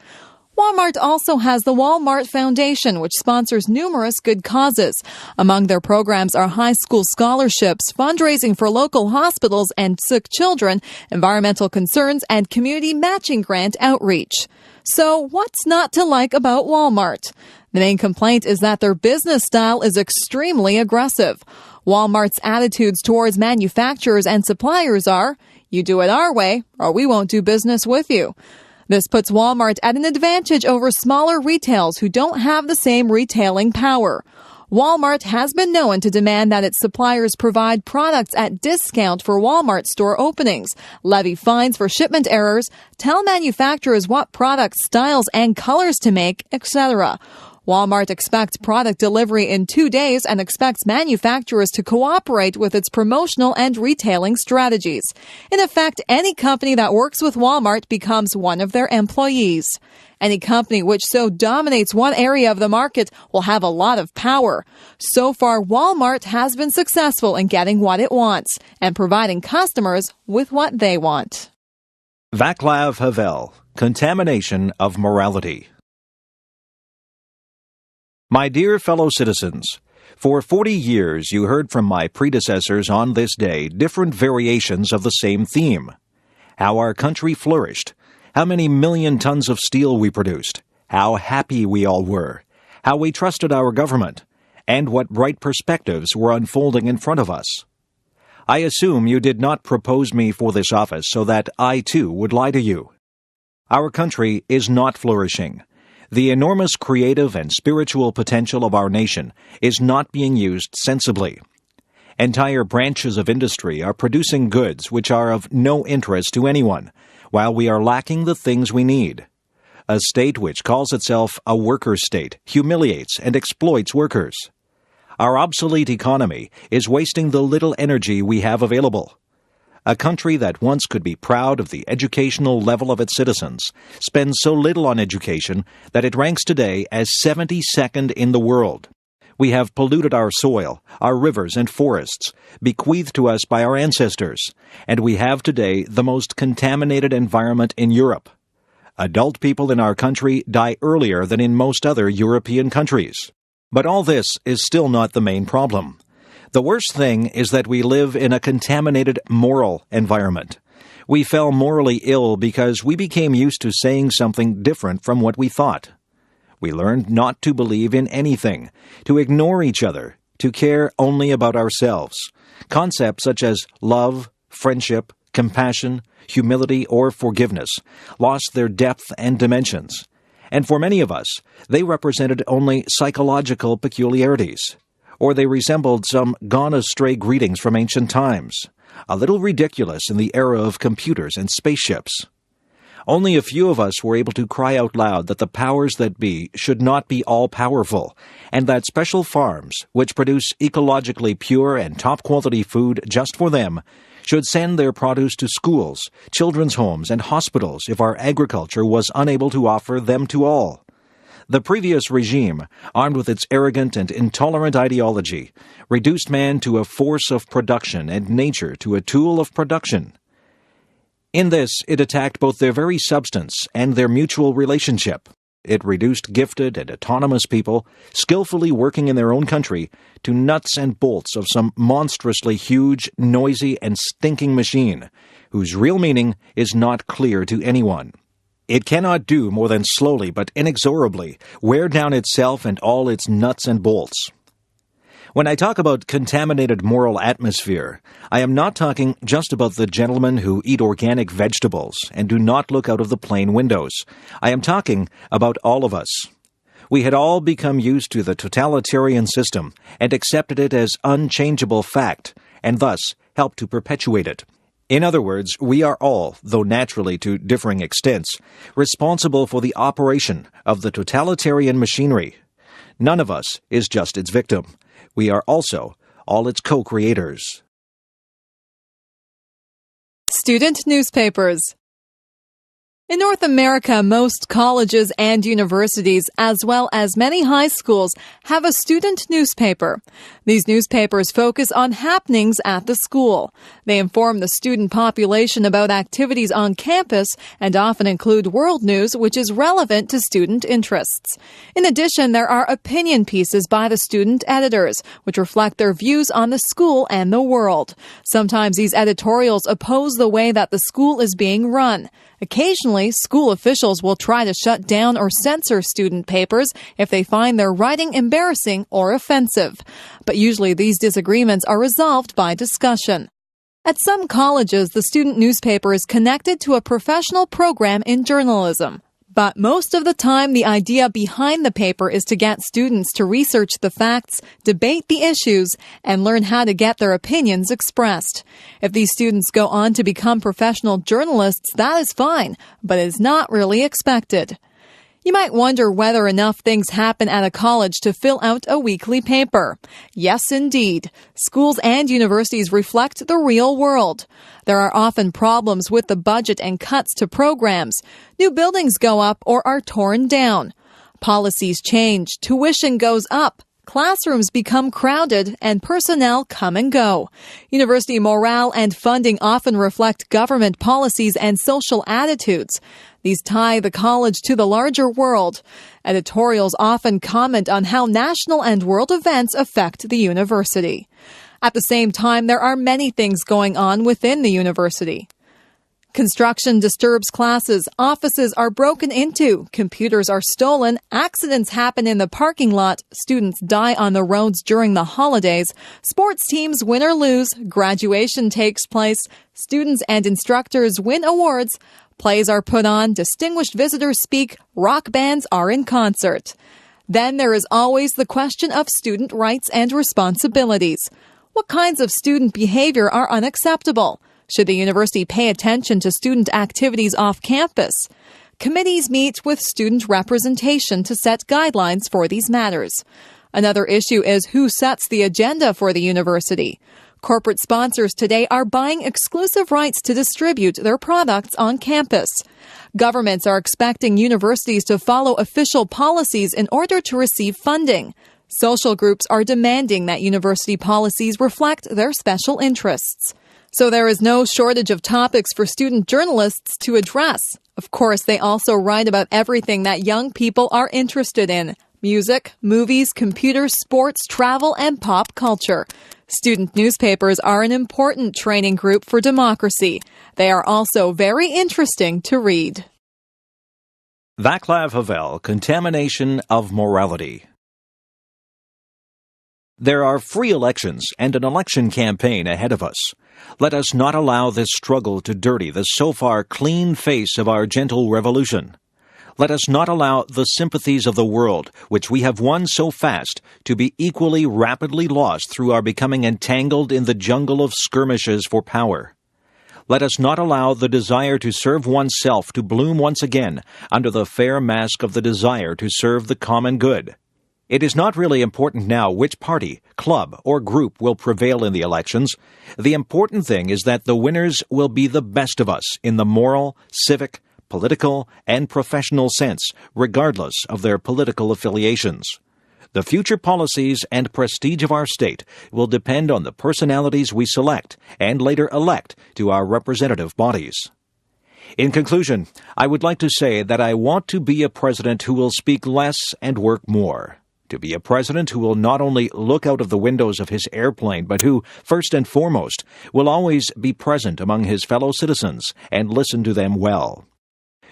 [SPEAKER 6] Walmart also has the Walmart Foundation, which sponsors numerous good causes. Among their programs are high school scholarships, fundraising for local hospitals and sick children, environmental concerns, and community matching grant outreach. So, what's not to like about Walmart? The main complaint is that their business style is extremely aggressive. Walmart's attitudes towards manufacturers and suppliers are, you do it our way, or we won't do business with you. This puts Walmart at an advantage over smaller retailers who don't have the same retailing power. Walmart has been known to demand that its suppliers provide products at discount for Walmart store openings, levy fines for shipment errors, tell manufacturers what products, styles, and colors to make, etc. Walmart expects product delivery in 2 days and expects manufacturers to cooperate with its promotional and retailing strategies. In effect, any company that works with Walmart becomes one of their employees. Any company which so dominates one area of the market will have a lot of power. So far, Walmart has been successful in getting what it wants and providing customers with what they want.
[SPEAKER 2] Vaclav Havel, Contamination of Morality. My dear fellow citizens, for 40 years you heard from my predecessors on this day different variations of the same theme. How our country flourished, how many million tons of steel we produced, how happy we all were, how we trusted our government, and what bright perspectives were unfolding in front of us. I assume you did not propose me for this office so that I too would lie to you. Our country is not flourishing. The enormous creative and spiritual potential of our nation is not being used sensibly. Entire branches of industry are producing goods which are of no interest to anyone, while we are lacking the things we need. A state which calls itself a worker state humiliates and exploits workers. Our obsolete economy is wasting the little energy we have available. A country that once could be proud of the educational level of its citizens spends so little on education that it ranks today as 72nd in the world. We have polluted our soil, our rivers and forests, bequeathed to us by our ancestors, and we have today the most contaminated environment in Europe. Adult people in our country die earlier than in most other European countries. But all this is still not the main problem. The worst thing is that we live in a contaminated moral environment. We fell morally ill because we became used to saying something different from what we thought. We learned not to believe in anything, to ignore each other, to care only about ourselves. Concepts such as love, friendship, compassion, humility, or forgiveness lost their depth and dimensions. And for many of us, they represented only psychological peculiarities. Or they resembled some gone-astray greetings from ancient times, a little ridiculous in the era of computers and spaceships. Only a few of us were able to cry out loud that the powers that be should not be all-powerful, and that special farms, which produce ecologically pure and top-quality food just for them, should send their produce to schools, children's homes, and hospitals if our agriculture was unable to offer them to all. The previous regime, armed with its arrogant and intolerant ideology, reduced man to a force of production and nature to a tool of production. In this, it attacked both their very substance and their mutual relationship. It reduced gifted and autonomous people, skillfully working in their own country, to nuts and bolts of some monstrously huge, noisy, and stinking machine, whose real meaning is not clear to anyone. It cannot do more than slowly but inexorably wear down itself and all its nuts and bolts. When I talk about contaminated moral atmosphere, I am not talking just about the gentlemen who eat organic vegetables and do not look out of the plane windows. I am talking about all of us. We had all become used to the totalitarian system and accepted it as unchangeable fact, and thus helped to perpetuate it. In other words, we are all, though naturally to differing extents, responsible for the operation of the totalitarian machinery. None of us is just its victim. We are also all its co-creators.
[SPEAKER 6] Student newspapers. In North America, most colleges and universities, as well as many high schools, have a student newspaper. These newspapers focus on happenings at the school. They inform the student population about activities on campus and often include world news, which is relevant to student interests. In addition, there are opinion pieces by the student editors, which reflect their views on the school and the world. Sometimes these editorials oppose the way that the school is being run. Occasionally, school officials will try to shut down or censor student papers if they find their writing embarrassing or offensive. But usually these disagreements are resolved by discussion. At some colleges, the student newspaper is connected to a professional program in journalism. But most of the time, the idea behind the paper is to get students to research the facts, debate the issues, and learn how to get their opinions expressed. If these students go on to become professional journalists, that is fine, but is not really expected. You might wonder whether enough things happen at a college to fill out a weekly paper. Yes, indeed. Schools and universities reflect the real world. There are often problems with the budget and cuts to programs. New buildings go up or are torn down. Policies change, tuition goes up. Classrooms become crowded and personnel come and go. University morale and funding often reflect government policies and social attitudes. These tie the college to the larger world. Editorials often comment on how national and world events affect the university. At the same time, there are many things going on within the university. Construction disturbs classes, offices are broken into, computers are stolen, accidents happen in the parking lot, students die on the roads during the holidays, sports teams win or lose, graduation takes place, students and instructors win awards, plays are put on, distinguished visitors speak, rock bands are in concert. Then there is always the question of student rights and responsibilities. What kinds of student behavior are unacceptable? Should the university pay attention to student activities off campus? Committees meet with student representation to set guidelines for these matters. Another issue is who sets the agenda for the university. Corporate sponsors today are buying exclusive rights to distribute their products on campus. Governments are expecting universities to follow official policies in order to receive funding. Social groups are demanding that university policies reflect their special interests. So there is no shortage of topics for student journalists to address. Of course, they also write about everything that young people are interested in: music, movies, computers, sports, travel, and pop culture. Student newspapers are an important training group for democracy. They are also very interesting to read.
[SPEAKER 2] Václav Havel, Contamination of Morality. There are free elections and an election campaign ahead of us. Let us not allow this struggle to dirty the so far clean face of our gentle revolution. Let us not allow the sympathies of the world, which we have won so fast, to be equally rapidly lost through our becoming entangled in the jungle of skirmishes for power. Let us not allow the desire to serve oneself to bloom once again under the fair mask of the desire to serve the common good. It is not really important now which party, club or group will prevail in the elections. The important thing is that the winners will be the best of us in the moral, civic, political, and professional sense, regardless of their political affiliations. The future policies and prestige of our state will depend on the personalities we select and later elect to our representative bodies. In conclusion, I would like to say that I want to be a president who will speak less and work more. To be a president who will not only look out of the windows of his airplane, but who, first and foremost, will always be present among his fellow citizens and listen to them well.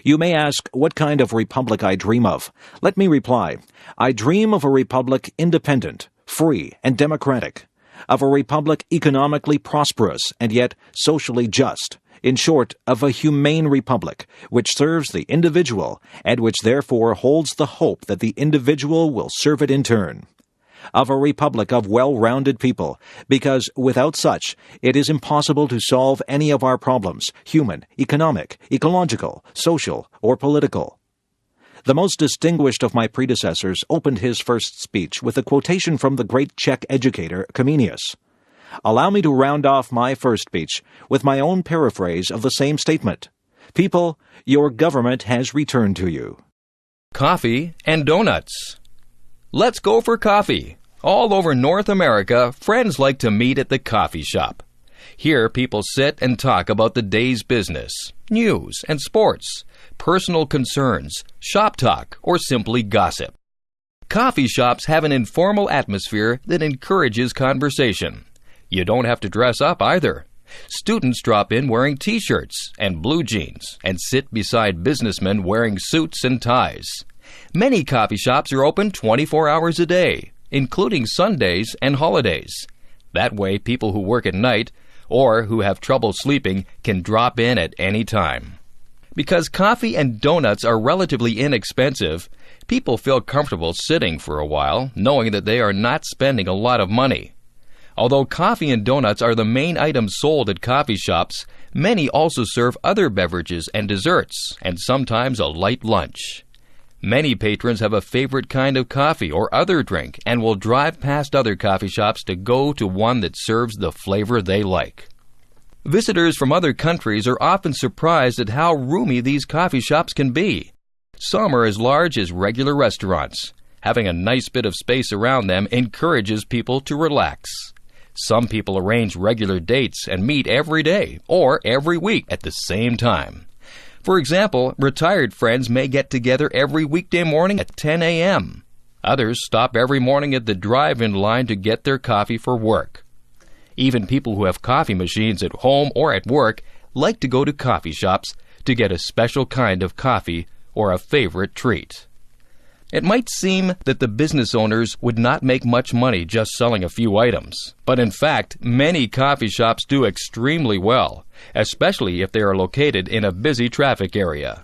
[SPEAKER 2] You may ask what kind of republic I dream of. Let me reply. I dream of a republic independent, free, and democratic. Of a republic economically prosperous and yet socially just. In short, of a humane republic, which serves the individual and which therefore holds the hope that the individual will serve it in turn. Of a republic of well-rounded people, because without such, it is impossible to solve any of our problems, human, economic, ecological, social, or political. The most distinguished of my predecessors opened his first speech with a quotation from the great Czech educator Comenius. Allow me to round off my first speech with my own paraphrase of the same statement. People, your government has returned to you.
[SPEAKER 7] Coffee and donuts. Let's go for coffee. All over North America, friends like to meet at the coffee shop. Here, people sit and talk about the day's business, news and sports, personal concerns, shop talk, or simply gossip. Coffee shops have an informal atmosphere that encourages conversation. You don't have to dress up either. Students drop in wearing t-shirts and blue jeans and sit beside businessmen wearing suits and ties. Many coffee shops are open 24 hours a day, including Sundays and holidays. That way, people who work at night or who have trouble sleeping can drop in at any time. Because coffee and donuts are relatively inexpensive, people feel comfortable sitting for a while, knowing that they are not spending a lot of money. Although coffee and donuts are the main items sold at coffee shops, many also serve other beverages and desserts, and sometimes a light lunch. Many patrons have a favorite kind of coffee or other drink and will drive past other coffee shops to go to one that serves the flavor they like. Visitors from other countries are often surprised at how roomy these coffee shops can be. Some are as large as regular restaurants. Having a nice bit of space around them encourages people to relax. Some people arrange regular dates and meet every day or every week at the same time. For example, retired friends may get together every weekday morning at 10 a.m. Others stop every morning at the drive-in line to get their coffee for work. Even people who have coffee machines at home or at work like to go to coffee shops to get a special kind of coffee or a favorite treat. It might seem that the business owners would not make much money just selling a few items, but in fact, many coffee shops do extremely well, especially if they are located in a busy traffic area.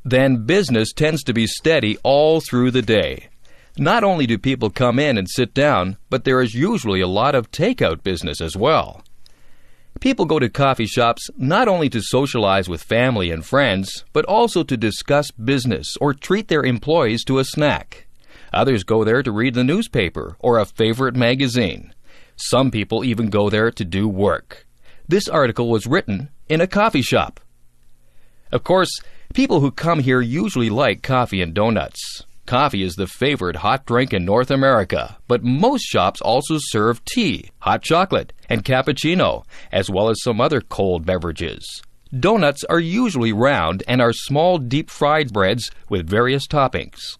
[SPEAKER 7] Then business tends to be steady all through the day. Not only do people come in and sit down, but there is usually a lot of takeout business as well. People go to coffee shops not only to socialize with family and friends, but also to discuss business or treat their employees to a snack. Others go there to read the newspaper or a favorite magazine. Some people even go there to do work. This article was written in a coffee shop. Of course, people who come here usually like coffee and donuts. Coffee is the favorite hot drink in North America, but most shops also serve tea, hot chocolate, and cappuccino, as well as some other cold beverages. Donuts are usually round and are small deep-fried breads with various toppings.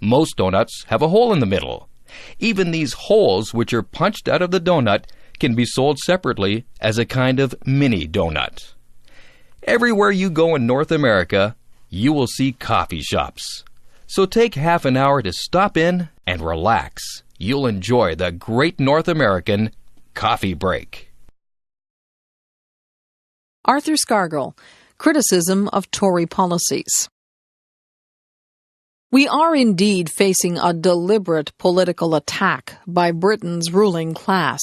[SPEAKER 7] Most donuts have a hole in the middle. Even these holes, which are punched out of the donut, can be sold separately as a kind of mini donut. Everywhere you go in North America, you will see coffee shops. So take half an hour to stop in and relax. You'll enjoy the great North American coffee break.
[SPEAKER 5] Arthur Scargill, Criticism of Tory Policies. We are indeed facing a deliberate political attack by Britain's ruling class.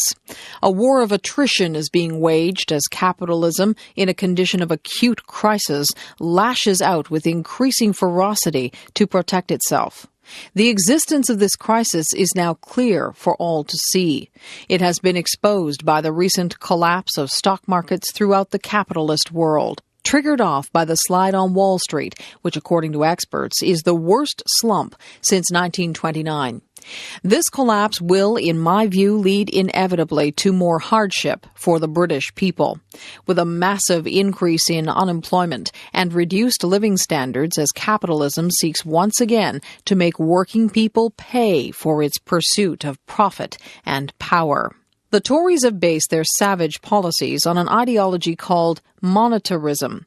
[SPEAKER 5] A war of attrition is being waged as capitalism, in a condition of acute crisis, lashes out with increasing ferocity to protect itself.
[SPEAKER 8] The existence of this crisis is now clear for all to see. It has been exposed by the recent collapse of stock markets throughout the capitalist world, triggered off by the slide on Wall Street, which, according to experts, is the worst slump since 1929. This collapse will, in my view, lead inevitably to more hardship for the British people, with a massive increase in unemployment and reduced living standards as capitalism seeks once again to make working people pay for its pursuit of profit and power. The Tories have based their savage policies on an ideology called monetarism.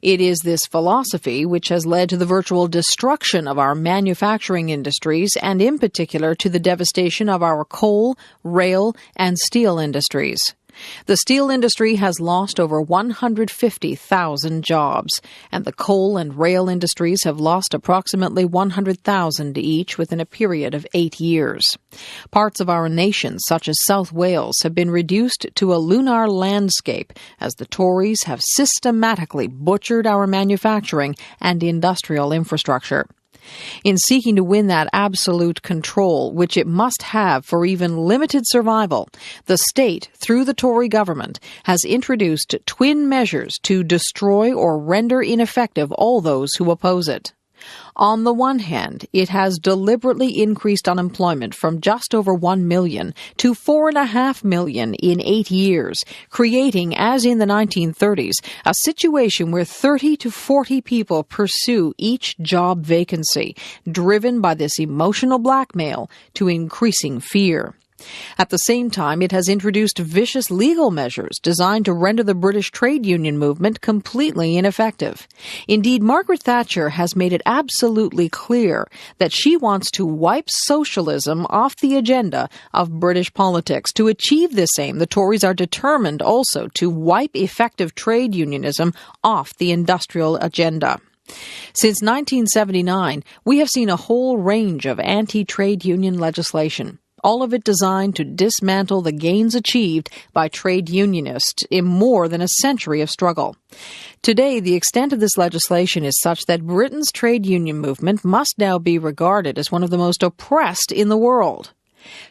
[SPEAKER 8] It is this philosophy which has led to the virtual destruction of our manufacturing industries and in particular to the devastation of our coal, rail, and steel industries. The steel industry has lost over 150,000 jobs, and the coal and rail industries have lost approximately 100,000 each within a period of 8 years. Parts of our nation, such as South Wales, have been reduced to a lunar landscape as the Tories have systematically butchered our manufacturing and industrial infrastructure. In seeking to win that absolute control, which it must have for even limited survival, the state, through the Tory government, has introduced twin measures to destroy or render ineffective all those who oppose it. On the one hand, it has deliberately increased unemployment from just over 1 million to 4.5 million in 8 years, creating, as in the 1930s, a situation where 30 to 40 people pursue each job vacancy, driven by this emotional blackmail to increasing fear. At the same time, it has introduced vicious legal measures designed to render the British trade union movement completely ineffective. Indeed, Margaret Thatcher has made it absolutely clear that she wants to wipe socialism off the agenda of British politics. To achieve this aim, the Tories are determined also to wipe effective trade unionism off the industrial agenda. Since 1979, we have seen a whole range of anti-trade union legislation, all of it designed to dismantle the gains achieved by trade unionists in more than a century of struggle. Today, the extent of this legislation is such that Britain's trade union movement must now be regarded as one of the most oppressed in the world.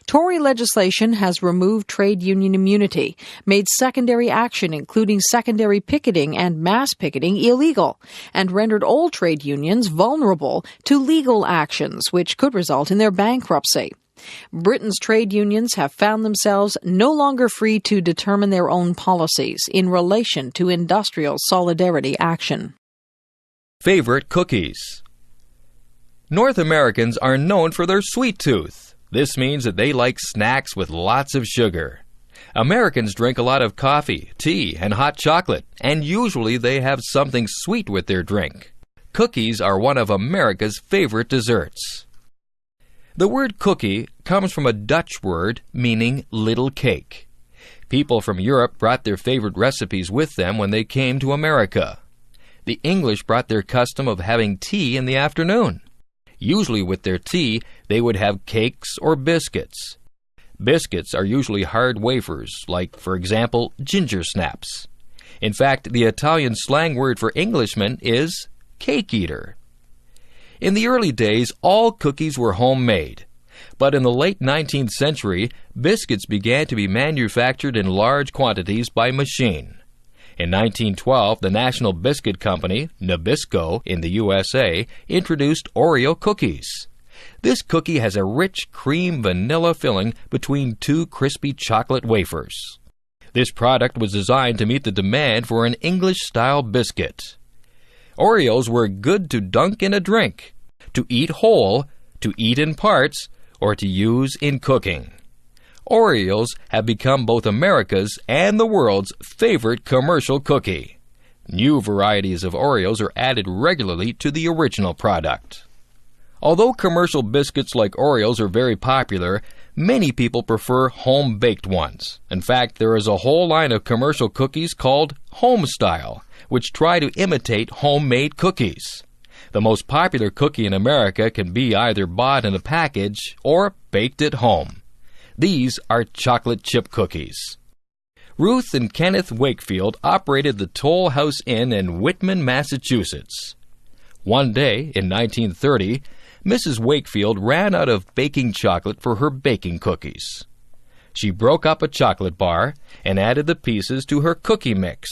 [SPEAKER 8] Tory legislation has removed trade union immunity, made secondary action, including secondary picketing and mass picketing, illegal, and rendered all trade unions vulnerable to legal actions, which could result in their bankruptcy. Britain's trade unions have found themselves no longer free to determine their own policies in relation to industrial solidarity action.
[SPEAKER 7] Favorite cookies. North Americans are known for their sweet tooth. This means that they like snacks with lots of sugar. Americans drink a lot of coffee, tea, and hot chocolate, and usually they have something sweet with their drink. Cookies are one of America's favorite desserts. The word cookie comes from a Dutch word meaning little cake. People from Europe brought their favorite recipes with them when they came to America. The English brought their custom of having tea in the afternoon. Usually with their tea, they would have cakes or biscuits. Biscuits are usually hard wafers, like, for example, ginger snaps. In fact, the Italian slang word for Englishman is cake eater. In the early days, all cookies were homemade. But in the late 19th century, biscuits began to be manufactured in large quantities by machine. In 1912, the National Biscuit Company, Nabisco, in the USA, introduced Oreo cookies. This cookie has a rich cream vanilla filling between two crispy chocolate wafers. This product was designed to meet the demand for an English-style biscuit. Oreos were good to dunk in a drink, to eat whole, to eat in parts, or to use in cooking. Oreos have become both America's and the world's favorite commercial cookie. New varieties of Oreos are added regularly to the original product. Although commercial biscuits like Oreos are very popular, many people prefer home-baked ones. In fact, there is a whole line of commercial cookies called home-style, which try to imitate homemade cookies. The most popular cookie in America can be either bought in a package or baked at home. These are chocolate chip cookies. Ruth and Kenneth Wakefield operated the Toll House Inn in Whitman, Massachusetts. One day, in 1930, Mrs. Wakefield ran out of baking chocolate for her baking cookies. She broke up a chocolate bar and added the pieces to her cookie mix.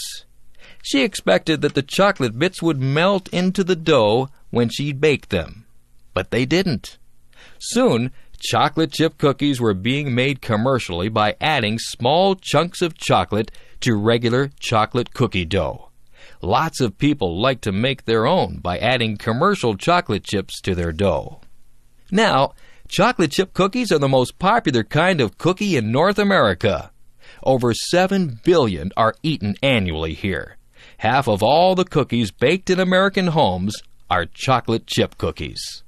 [SPEAKER 7] She expected that the chocolate bits would melt into the dough when she baked them, but they didn't. Soon, chocolate chip cookies were being made commercially by adding small chunks of chocolate to regular chocolate cookie dough. Lots of people like to make their own by adding commercial chocolate chips to their dough. Now, chocolate chip cookies are the most popular kind of cookie in North America. Over 7 billion are eaten annually here. Half of all the cookies baked in American homes are chocolate chip cookies.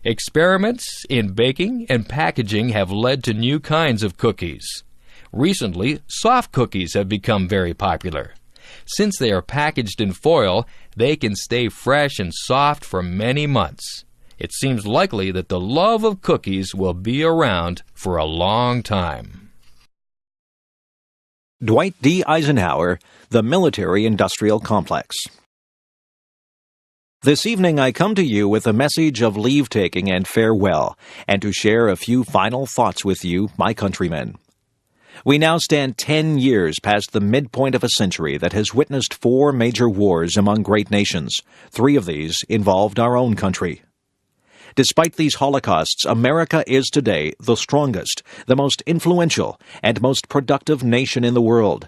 [SPEAKER 7] Experiments in baking and packaging have led to new kinds of cookies. Recently, soft cookies have become very popular. Since they are packaged in foil, they can stay fresh and soft for many months. It seems likely that the love of cookies will be around for a long time.
[SPEAKER 2] Dwight D. Eisenhower, The Military-Industrial Complex. This evening I come to you with a message of leave-taking and farewell, and to share a few final thoughts with you, my countrymen. We now stand 10 years past the midpoint of a century that has witnessed 4 major wars among great nations. 3 of these involved our own country. Despite these holocausts, America is today the strongest, the most influential, and most productive nation in the world.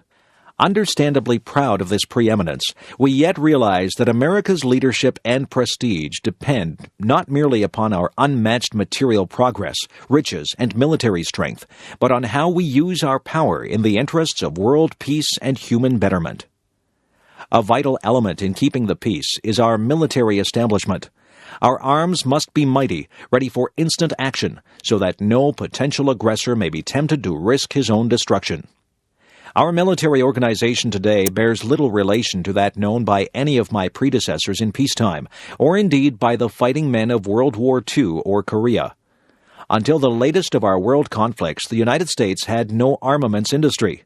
[SPEAKER 2] Understandably proud of this preeminence, we yet realize that America's leadership and prestige depend not merely upon our unmatched material progress, riches, and military strength, but on how we use our power in the interests of world peace and human betterment. A vital element in keeping the peace is our military establishment. Our arms must be mighty, ready for instant action, so that no potential aggressor may be tempted to risk his own destruction. Our military organization today bears little relation to that known by any of my predecessors in peacetime, or indeed by the fighting men of World War II or Korea. Until the latest of our world conflicts, the United States had no armaments industry.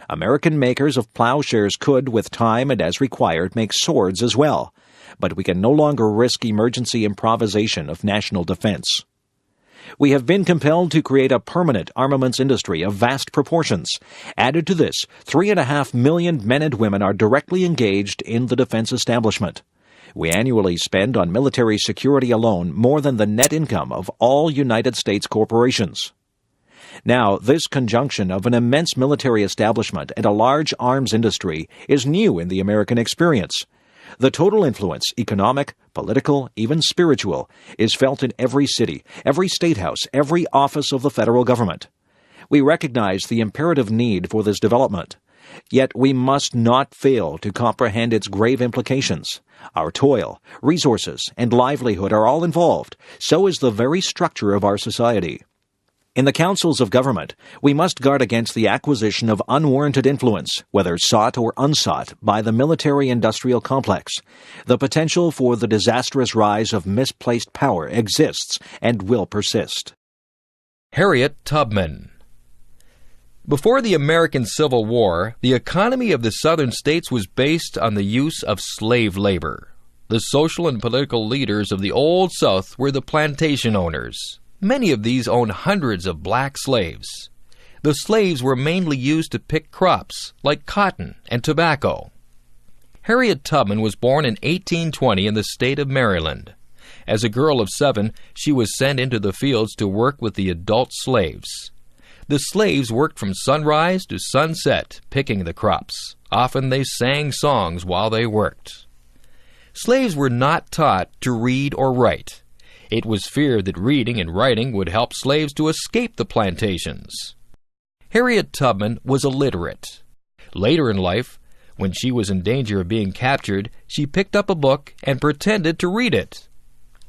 [SPEAKER 2] American makers of plowshares could, with time and as required, make swords as well, but we can no longer risk emergency improvisation of national defense. We have been compelled to create a permanent armaments industry of vast proportions. Added to this, 3.5 million men and women are directly engaged in the defense establishment. We annually spend on military security alone more than the net income of all United States corporations. Now, this conjunction of an immense military establishment and a large arms industry is new in the American experience. The total influence, economic, political, even spiritual, is felt in every city, every state house, every office of the federal government. We recognize the imperative need for this development. Yet we must not fail to comprehend its grave implications. Our toil, resources, and livelihood are all involved. So is the very structure of our society. In the councils of government, we must guard against the acquisition of unwarranted influence, whether sought or unsought, by the military-industrial complex. The potential for the disastrous rise of misplaced power exists and will persist.
[SPEAKER 7] Harriet Tubman. Before the American Civil War, the economy of the southern states was based on the use of slave labor. The social and political leaders of the Old South were the plantation owners. Many of these owned hundreds of black slaves. The slaves were mainly used to pick crops, like cotton and tobacco. Harriet Tubman was born in 1820 in the state of Maryland. As a girl of 7, she was sent into the fields to work with the adult slaves. The slaves worked from sunrise to sunset, picking the crops. Often they sang songs while they worked. Slaves were not taught to read or write. It was feared that reading and writing would help slaves to escape the plantations. Harriet Tubman was illiterate. Later in life, when she was in danger of being captured, she picked up a book and pretended to read it.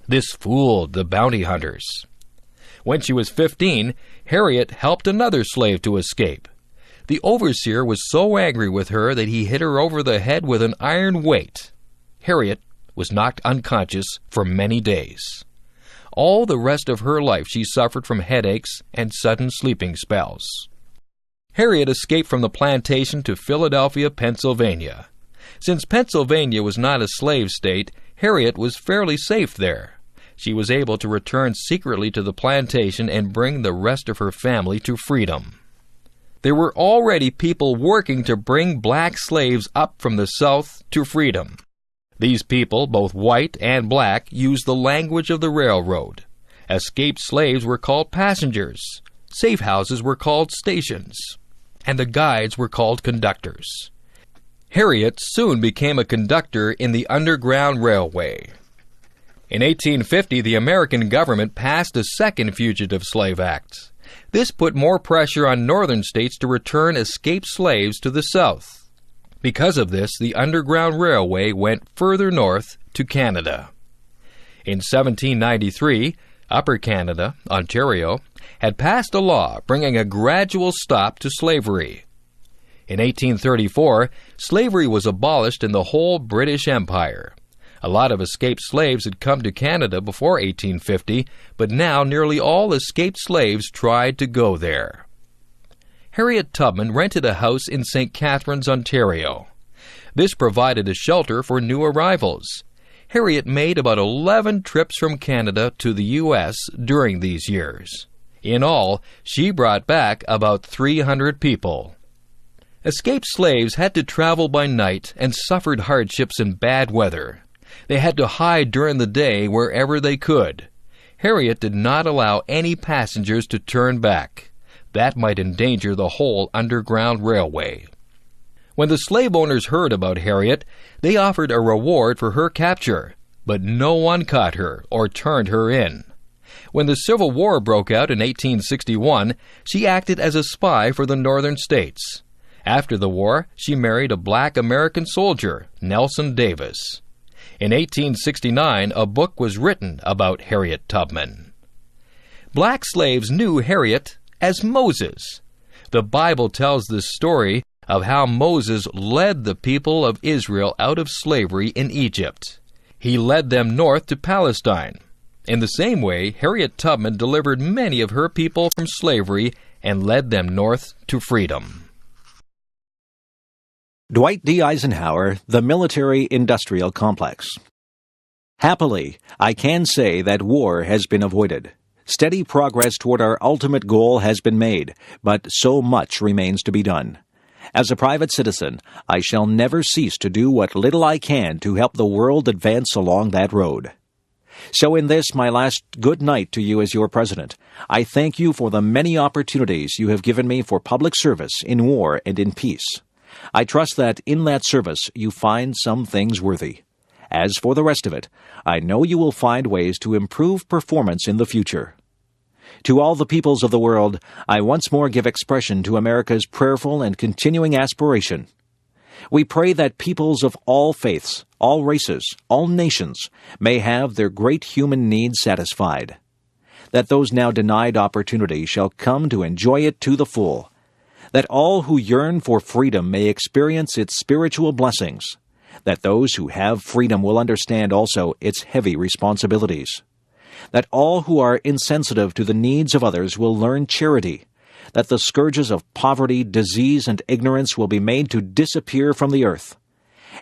[SPEAKER 7] This fooled the bounty hunters. When she was 15, Harriet helped another slave to escape. The overseer was so angry with her that he hit her over the head with an iron weight. Harriet was knocked unconscious for many days. All the rest of her life she suffered from headaches and sudden sleeping spells. Harriet escaped from the plantation to Philadelphia, Pennsylvania. Since Pennsylvania was not a slave state, Harriet was fairly safe there. she was able to return secretly to the plantation and bring the rest of her family to freedom. There were already people working to bring black slaves up from the South to freedom. These people, both white and black, used the language of the railroad. Escaped slaves were called passengers. Safe houses were called stations. And the guides were called conductors. Harriet soon became a conductor in the Underground Railway. In 1850, the American government passed a second Fugitive Slave Act. This put more pressure on northern states to return escaped slaves to the South. Because of this, the Underground Railway went further north to Canada. In 1793, Upper Canada, Ontario, had passed a law bringing a gradual stop to slavery. In 1834, slavery was abolished in the whole British Empire. A lot of escaped slaves had come to Canada before 1850, but now nearly all escaped slaves tried to go there. Harriet Tubman rented a house in St. Catharines, Ontario. This provided a shelter for new arrivals. Harriet made about 11 trips from Canada to the U.S. during these years. In all, she brought back about 300 people. Escaped slaves had to travel by night and suffered hardships in bad weather. They had to hide during the day wherever they could. Harriet did not allow any passengers to turn back. That might endanger the whole Underground Railway. When the slave owners heard about Harriet, they offered a reward for her capture, but no one caught her or turned her in. When the Civil War broke out in 1861, she acted as a spy for the northern states. After the war, she married a black American soldier, Nelson Davis. In 1869, a book was written about Harriet Tubman. Black slaves knew Harriet as Moses. The Bible tells this story of how Moses led the people of Israel out of slavery in Egypt. He led them north to Palestine. In the same way, Harriet Tubman delivered many of her people from slavery and led them north to freedom.
[SPEAKER 2] Dwight D. Eisenhower, The Military-Industrial Complex. Happily, I can say that war has been avoided. Steady progress toward our ultimate goal has been made, but so much remains to be done. As a private citizen, I shall never cease to do what little I can to help the world advance along that road. So in this, my last good night to you as your president, I thank you for the many opportunities you have given me for public service in war and in peace. I trust that in that service you find some things worthy. As for the rest of it, I know you will find ways to improve performance in the future. To all the peoples of the world, I once more give expression to America's prayerful and continuing aspiration. We pray that peoples of all faiths, all races, all nations may have their great human needs satisfied. That those now denied opportunity shall come to enjoy it to the full. That all who yearn for freedom may experience its spiritual blessings. That those who have freedom will understand also its heavy responsibilities. That all who are insensitive to the needs of others will learn charity. That the scourges of poverty, disease, and ignorance will be made to disappear from the earth.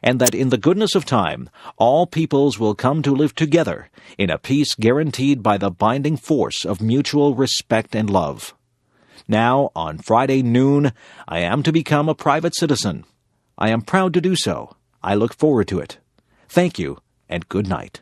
[SPEAKER 2] And that in the goodness of time, all peoples will come to live together in a peace guaranteed by the binding force of mutual respect and love. Now, on Friday noon, I am to become a private citizen. I am proud to do so. I look forward to it. Thank you, and good night.